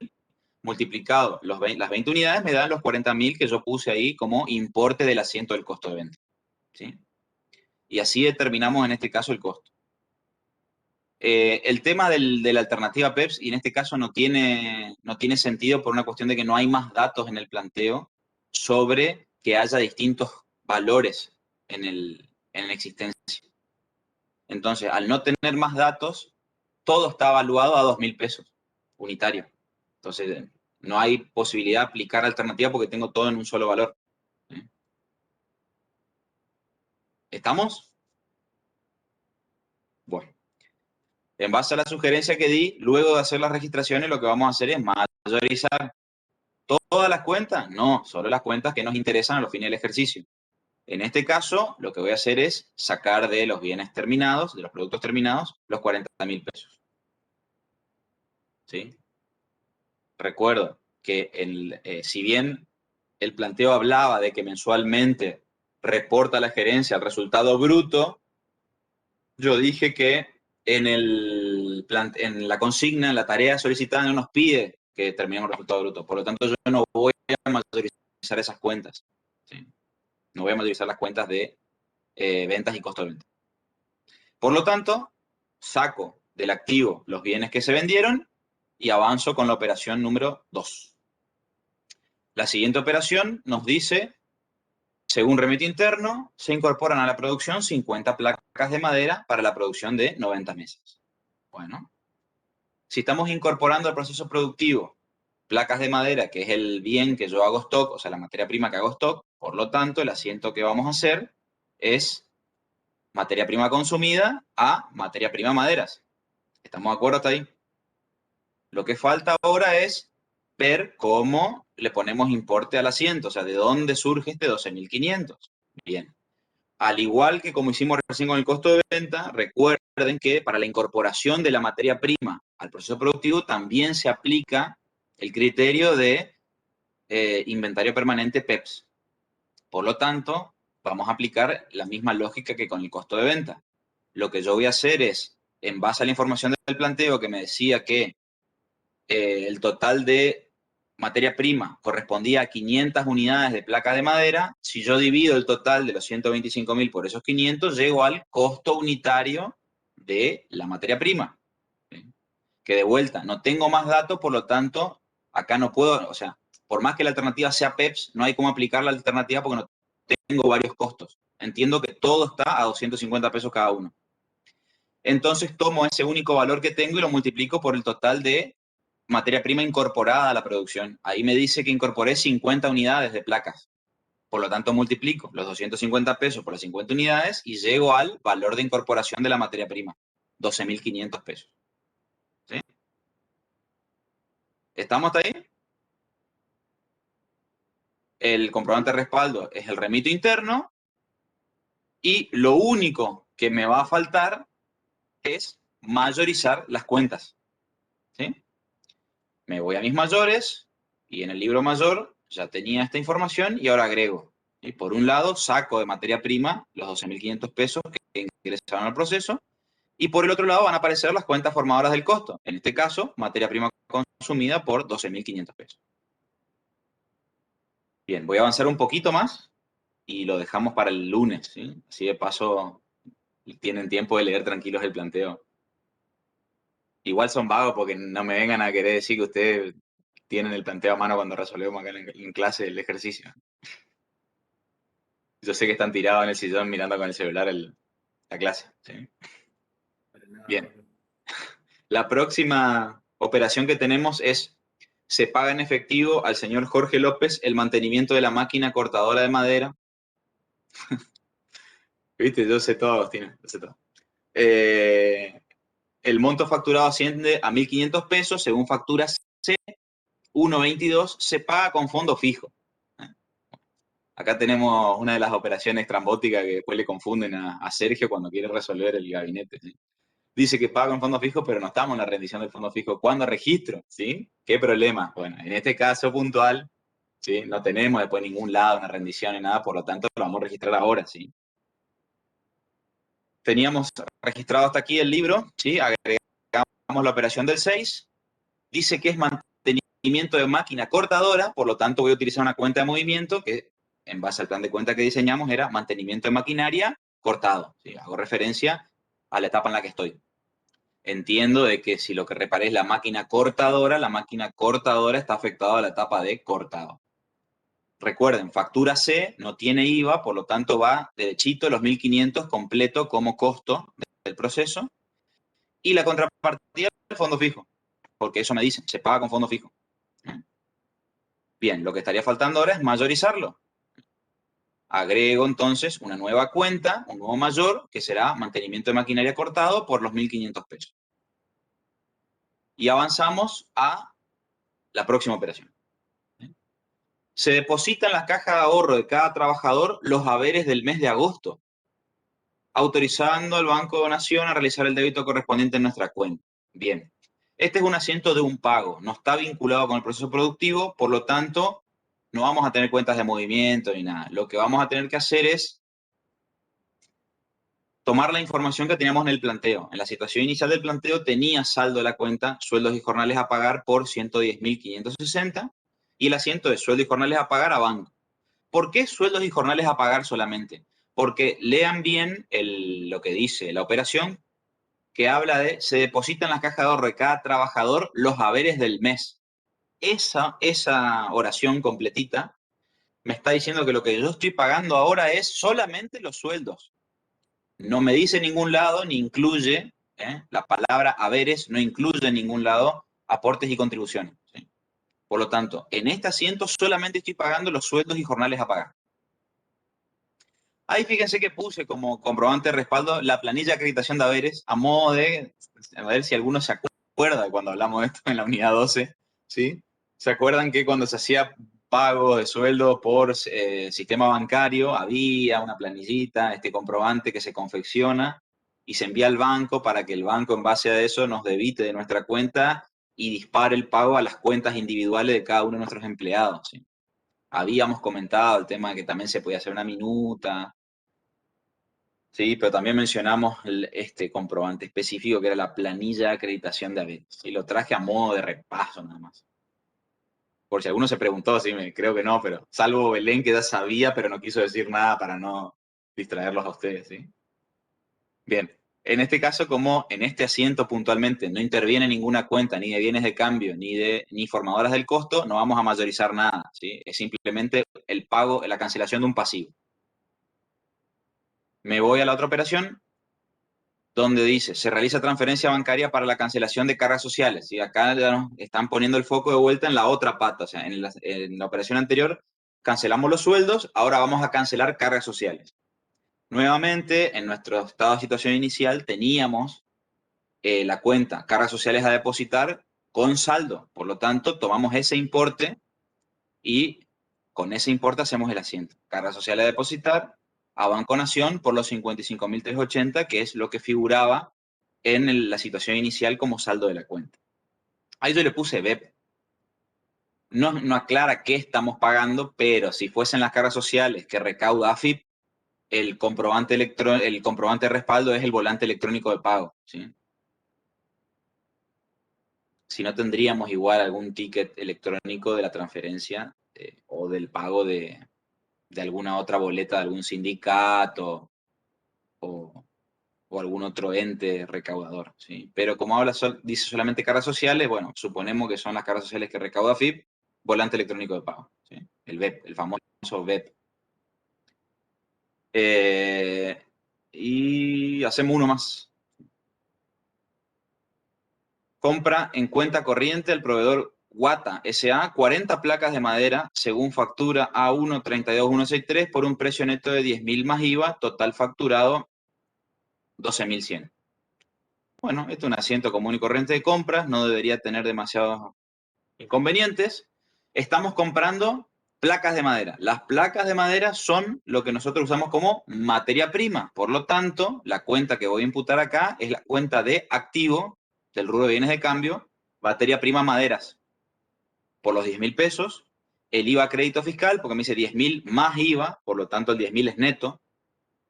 multiplicados las 20 unidades, me dan los 40.000 que yo puse ahí como importe del asiento del costo de venta. ¿Sí? Y así determinamos en este caso el costo. El tema de la alternativa PEPS, y en este caso no tiene sentido por una cuestión de que no hay más datos en el planteo sobre que haya distintos valores en la existencia. Entonces, al no tener más datos, todo está evaluado a 2.000 pesos unitario. Entonces, no hay posibilidad de aplicar alternativa porque tengo todo en un solo valor. ¿Estamos? Bueno. En base a la sugerencia que di, luego de hacer las registraciones, lo que vamos a hacer es mayorizar todas las cuentas. No, solo las cuentas que nos interesan a los fines del ejercicio. En este caso, lo que voy a hacer es sacar de los bienes terminados, de los productos terminados, los 40.000 pesos. ¿Sí? Recuerdo que si bien el planteo hablaba de que mensualmente reporta la gerencia el resultado bruto, yo dije que en la consigna, en la tarea solicitada, no nos pide que terminemos el resultado bruto. Por lo tanto, yo no voy a mayorizar esas cuentas. ¿Sí? No voy a mayorizar las cuentas de ventas y costo de venta. Por lo tanto, saco del activo los bienes que se vendieron y avanzo con la operación número 2. La siguiente operación nos dice, según remito interno, se incorporan a la producción 50 placas de madera para la producción de 90 mesas. Bueno, si estamos incorporando al proceso productivo placas de madera, que es el bien que yo hago stock, o sea, la materia prima que hago stock, por lo tanto, el asiento que vamos a hacer es materia prima consumida a materia prima maderas. ¿Estamos de acuerdo hasta ahí? Lo que falta ahora es ver cómo le ponemos importe al asiento, o sea, de dónde surge este 12.500. Bien. Al igual que como hicimos recién con el costo de venta, recuerden que para la incorporación de la materia prima al proceso productivo también se aplica el criterio de inventario permanente PEPS. Por lo tanto, vamos a aplicar la misma lógica que con el costo de venta. Lo que yo voy a hacer es, en base a la información del planteo que me decía que el total de materia prima correspondía a 500 unidades de placa de madera, si yo divido el total de los 125.000 por esos 500, llego al costo unitario de la materia prima. ¿Sí? Que de vuelta, no tengo más datos, por lo tanto, acá no puedo, o sea, por más que la alternativa sea PEPS, no hay cómo aplicar la alternativa porque no tengo varios costos. Entiendo que todo está a 250 pesos cada uno. Entonces tomo ese único valor que tengo y lo multiplico por el total de materia prima incorporada a la producción. Ahí me dice que incorporé 50 unidades de placas. Por lo tanto, multiplico los 250 pesos por las 50 unidades y llego al valor de incorporación de la materia prima, 12.500 pesos. ¿Sí? ¿Estamos hasta ahí? El comprobante de respaldo es el remito interno y lo único que me va a faltar es mayorizar las cuentas. ¿Sí? Me voy a mis mayores y en el libro mayor ya tenía esta información y ahora agrego. Y por un lado saco de materia prima los 12.500 pesos que ingresaron al proceso y por el otro lado van a aparecer las cuentas formadoras del costo. En este caso, materia prima consumida por 12.500 pesos. Bien, voy a avanzar un poquito más y lo dejamos para el lunes, ¿sí? Así de paso tienen tiempo de leer tranquilos el planteo. Igual son vagos porque no me vengan a querer decir que ustedes tienen el planteo a mano cuando resolvemos acá en clase el ejercicio. Yo sé que están tirados en el sillón mirando con el celular la clase. ¿Sí? Bien. La próxima operación que tenemos es, se paga en efectivo al señor Jorge López el mantenimiento de la máquina cortadora de madera. ¿Viste? Yo sé todo, Agostino, yo sé todo. El monto facturado asciende a 1.500 pesos, según factura C122, se paga con fondo fijo. Acá tenemos una de las operaciones trambóticas que después le confunden a Sergio cuando quiere resolver el gabinete. ¿Sí? Dice que paga con fondo fijo, pero no estamos en la rendición del fondo fijo. ¿Cuándo registro? ¿Sí? ¿Qué problema? Bueno, en este caso puntual, ¿sí? No tenemos después en ningún lado una rendición ni nada, por lo tanto lo vamos a registrar ahora, ¿sí? Teníamos registrado hasta aquí el libro, ¿sí? Agregamos la operación del 6. Dice que es mantenimiento de máquina cortadora, por lo tanto voy a utilizar una cuenta de movimiento que, en base al plan de cuenta que diseñamos, era mantenimiento de maquinaria cortado. ¿Sí? Hago referencia a la etapa en la que estoy. entiendo de que si lo que reparé es la máquina cortadora está afectada a la etapa de cortado. Recuerden, factura C no tiene IVA, por lo tanto va derechito los 1.500 completo como costo del proceso. Y la contrapartida del fondo fijo, porque eso me dicen, se paga con fondo fijo. Bien, lo que estaría faltando ahora es mayorizarlo. Agrego entonces una nueva cuenta, un nuevo mayor, que será mantenimiento de maquinaria cortado por los 1.500 pesos. Y avanzamos a la próxima operación. Se depositan en la caja de ahorro de cada trabajador los haberes del mes de agosto, autorizando al Banco de Donación a realizar el débito correspondiente en nuestra cuenta. Bien, este es un asiento de un pago, no está vinculado con el proceso productivo, por lo tanto, no vamos a tener cuentas de movimiento ni nada. Lo que vamos a tener que hacer es tomar la información que teníamos en el planteo. En la situación inicial del planteo tenía saldo de la cuenta, sueldos y jornales a pagar por 110.560 y el asiento de sueldos y jornales a pagar a banco. ¿Por qué sueldos y jornales a pagar solamente? Porque lean bien lo que dice la operación, que habla de se depositan en la caja de ahorro de cada trabajador los haberes del mes. Esa oración completita me está diciendo que lo que yo estoy pagando ahora es solamente los sueldos. No me dice en ningún lado, ni incluye, la palabra haberes no incluye en ningún lado aportes y contribuciones. ¿Sí? Por lo tanto, en este asiento solamente estoy pagando los sueldos y jornales a pagar. Ahí fíjense que puse como comprobante de respaldo la planilla de acreditación de haberes a modo de, a ver si alguno se acuerda de cuando hablamos de esto en la unidad 12, ¿sí? ¿Se acuerdan que cuando se hacía pago de sueldo por sistema bancario había una planillita, este comprobante que se confecciona y se envía al banco para que el banco en base a eso nos debite de nuestra cuenta y dispare el pago a las cuentas individuales de cada uno de nuestros empleados, ¿sí? Habíamos comentado el tema de que también se podía hacer una minuta, sí, pero también mencionamos este comprobante específico que era la planilla de acreditación de haberes. Y lo traje a modo de repaso nada más. Por si alguno se preguntó, sí, creo que no, pero salvo Belén que ya sabía, pero no quiso decir nada para no distraerlos a ustedes, ¿sí? Bien, en este caso, como en este asiento puntualmente no interviene ninguna cuenta ni de bienes de cambio ni formadoras del costo, no vamos a mayorizar nada, ¿sí? Es simplemente el pago, la cancelación de un pasivo. Me voy a la otra operación, donde dice, se realiza transferencia bancaria para la cancelación de cargas sociales. Y acá ya nos están poniendo el foco de vuelta en la otra pata. O sea, en la operación anterior cancelamos los sueldos, ahora vamos a cancelar cargas sociales. Nuevamente, en nuestro estado de situación inicial teníamos la cuenta cargas sociales a depositar con saldo. Por lo tanto, tomamos ese importe y con ese importe hacemos el asiento. Cargas sociales a depositar a Banco Nación por los 55.380, que es lo que figuraba en la situación inicial como saldo de la cuenta. Ahí yo le puse BEP. No aclara qué estamos pagando, pero si fuesen las cargas sociales que recauda AFIP, el comprobante de respaldo es el volante electrónico de pago, ¿sí? Si no, tendríamos igual algún ticket electrónico de la transferencia o del pago de alguna otra boleta de algún sindicato o algún otro ente recaudador, ¿sí? Pero como dice solamente cargas sociales, bueno, suponemos que son las cargas sociales que recauda AFIP, volante electrónico de pago, ¿sí? El BEP, el famoso BEP. Y hacemos uno más. Compra en cuenta corriente al proveedor Guata S.A. 40 placas de madera según factura A1 32163 por un precio neto de 10.000 más IVA, total facturado 12.100. Bueno, este es un asiento común y corriente de compras, no debería tener demasiados inconvenientes. Estamos comprando placas de madera. Las placas de madera son lo que nosotros usamos como materia prima. Por lo tanto, la cuenta que voy a imputar acá es la cuenta de activo del rubro de bienes de cambio, materia prima maderas. Por los 10.000 pesos, el IVA crédito fiscal, porque me dice 10.000 más IVA, por lo tanto el 10.000 es neto.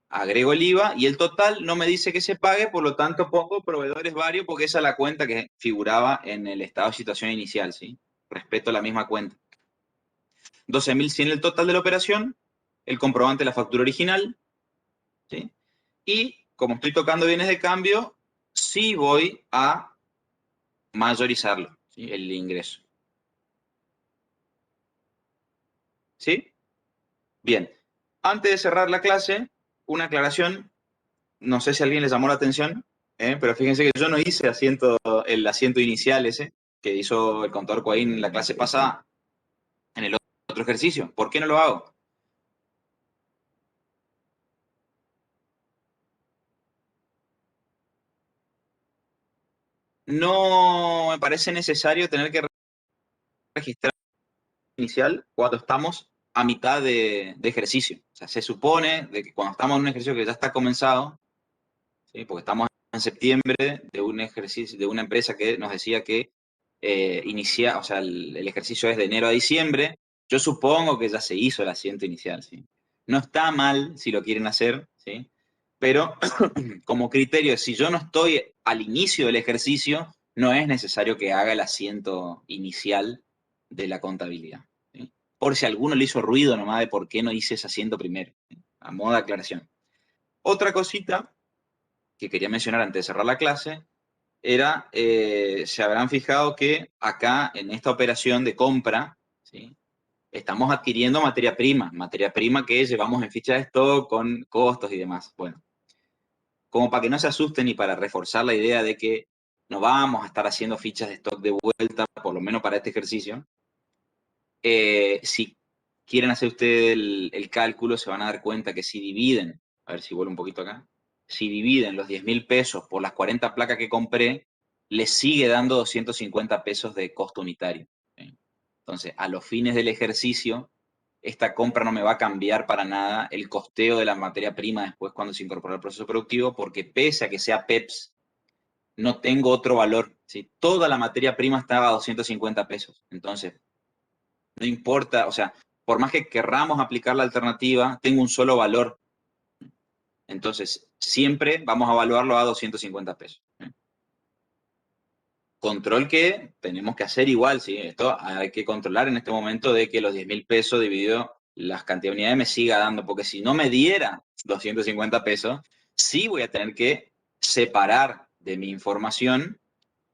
Agrego el IVA y el total no me dice que se pague, por lo tanto pongo proveedores varios porque esa es la cuenta que figuraba en el estado de situación inicial, ¿sí? Respeto la misma cuenta. 12.100 el total de la operación, el comprobante de la factura original, ¿sí? Y como estoy tocando bienes de cambio, sí voy a mayorizarlo, ¿sí? El ingreso. ¿Sí? Bien. Antes de cerrar la clase, una aclaración. No sé si a alguien le llamó la atención, pero fíjense que yo no hice el asiento inicial ese que hizo el contador Coaín en la clase pasada, en el otro ejercicio. ¿Por qué no lo hago? No me parece necesario tener que registrar inicial cuando estamos a mitad de ejercicio. O sea, se supone de que cuando estamos en un ejercicio que ya está comenzado, ¿sí? Porque estamos en septiembre de un ejercicio, de una empresa que nos decía que o sea, el ejercicio es de enero a diciembre. Yo supongo que ya se hizo el asiento inicial, ¿sí? No está mal si lo quieren hacer, ¿sí? Pero como criterio, si yo no estoy al inicio del ejercicio, no es necesario que haga el asiento inicial de la contabilidad, ¿sí? Por si alguno le hizo ruido nomás de por qué no hice ese asiento primero, ¿sí? A modo de aclaración. Otra cosita que quería mencionar antes de cerrar la clase era, se habrán fijado que acá en esta operación de compra, ¿sí? Estamos adquiriendo materia prima que llevamos en ficha de stock con costos y demás. Bueno, como para que no se asusten y para reforzar la idea de que no vamos a estar haciendo fichas de stock de vuelta, por lo menos para este ejercicio, si quieren hacer ustedes el cálculo, se van a dar cuenta que si dividen, a ver si vuelvo un poquito acá, si dividen los 10.000 pesos por las 40 placas que compré, les sigue dando 250 pesos de costo unitario, ¿sí? Entonces, a los fines del ejercicio, esta compra no me va a cambiar para nada el costeo de la materia prima después cuando se incorpora al proceso productivo, porque pese a que sea PEPS, no tengo otro valor, ¿sí? Toda la materia prima estaba a 250 pesos. Entonces, no importa, o sea, por más que querramos aplicar la alternativa, tengo un solo valor. Entonces, siempre vamos a evaluarlo a 250 pesos. Control que tenemos que hacer igual, ¿sí? Esto hay que controlar en este momento de que los 10.000 pesos dividido las cantidades de unidades me siga dando, porque si no me diera 250 pesos, sí voy a tener que separar de mi información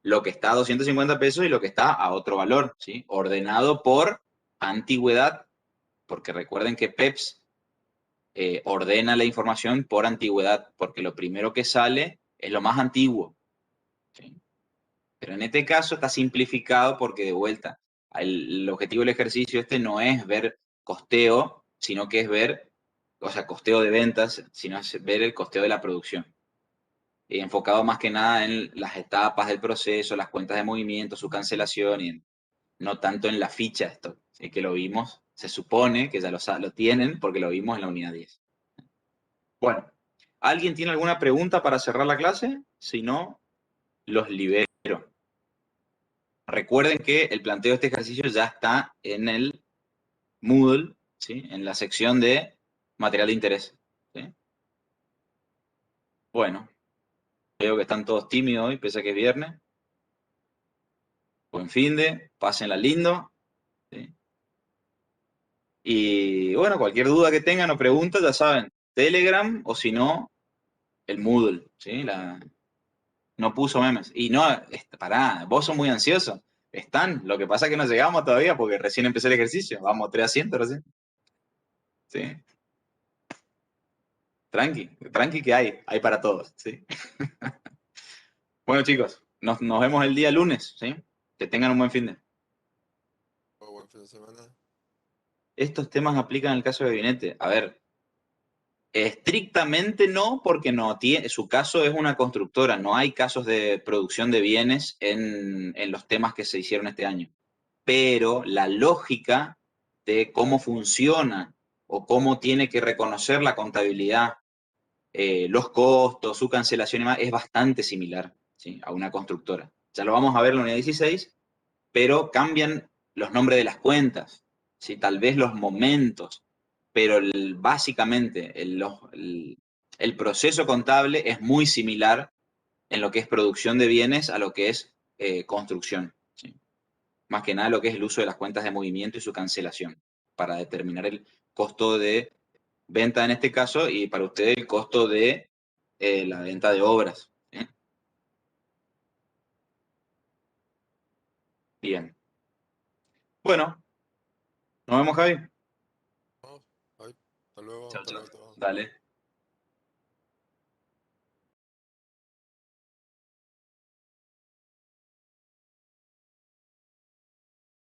lo que está a 250 pesos y lo que está a otro valor, ¿sí? Ordenado por antigüedad, porque recuerden que PEPS ordena la información por antigüedad, porque lo primero que sale es lo más antiguo, ¿sí? Pero en este caso está simplificado porque de vuelta, el objetivo del ejercicio este no es ver costeo, sino que es ver, o sea, costeo de ventas, sino es ver el costeo de la producción. Y enfocado más que nada en las etapas del proceso, las cuentas de movimiento, su cancelación, y no tanto en la ficha de stock, ¿sí? Que lo vimos, se supone que ya lo tienen porque lo vimos en la unidad 10. Bueno, ¿alguien tiene alguna pregunta para cerrar la clase? Si no, los libero. Recuerden que el planteo de este ejercicio ya está en el Moodle, ¿sí? En la sección de material de interés, ¿sí? Bueno, veo que están todos tímidos hoy, pese a que es viernes. Buen finde, pásenla lindo, ¿sí? Y bueno, cualquier duda que tengan o preguntas, ya saben, Telegram o si no, el Moodle, ¿sí? No puso memes. Y no, pará, vos sos muy ansioso. Están, lo que pasa es que no llegamos todavía porque recién empecé el ejercicio. Vamos, 300 recién. Sí. Tranqui, tranqui que hay para todos, ¿sí? Bueno, chicos, nos vemos el día lunes, ¿sí? Que tengan un buen fin de. Buen fin de semana. Estos temas aplican en el caso de gabinete. A ver, estrictamente no, porque no tiene, su caso es una constructora, no hay casos de producción de bienes en los temas que se hicieron este año. Pero la lógica de cómo funciona o cómo tiene que reconocer la contabilidad, los costos, su cancelación y más, es bastante similar, ¿sí? A una constructora. Ya lo vamos a ver en la unidad 16, pero cambian los nombres de las cuentas, ¿sí? Tal vez los momentos, pero básicamente el proceso contable es muy similar en lo que es producción de bienes a lo que es construcción, ¿sí? Más que nada lo que es el uso de las cuentas de movimiento y su cancelación, para determinar el costo de venta en este caso y para usted el costo de la venta de obras, ¿sí? Bien. Bueno, nos vemos, Javi. Hasta luego, Chao, hasta chao. luego a todos. Dale.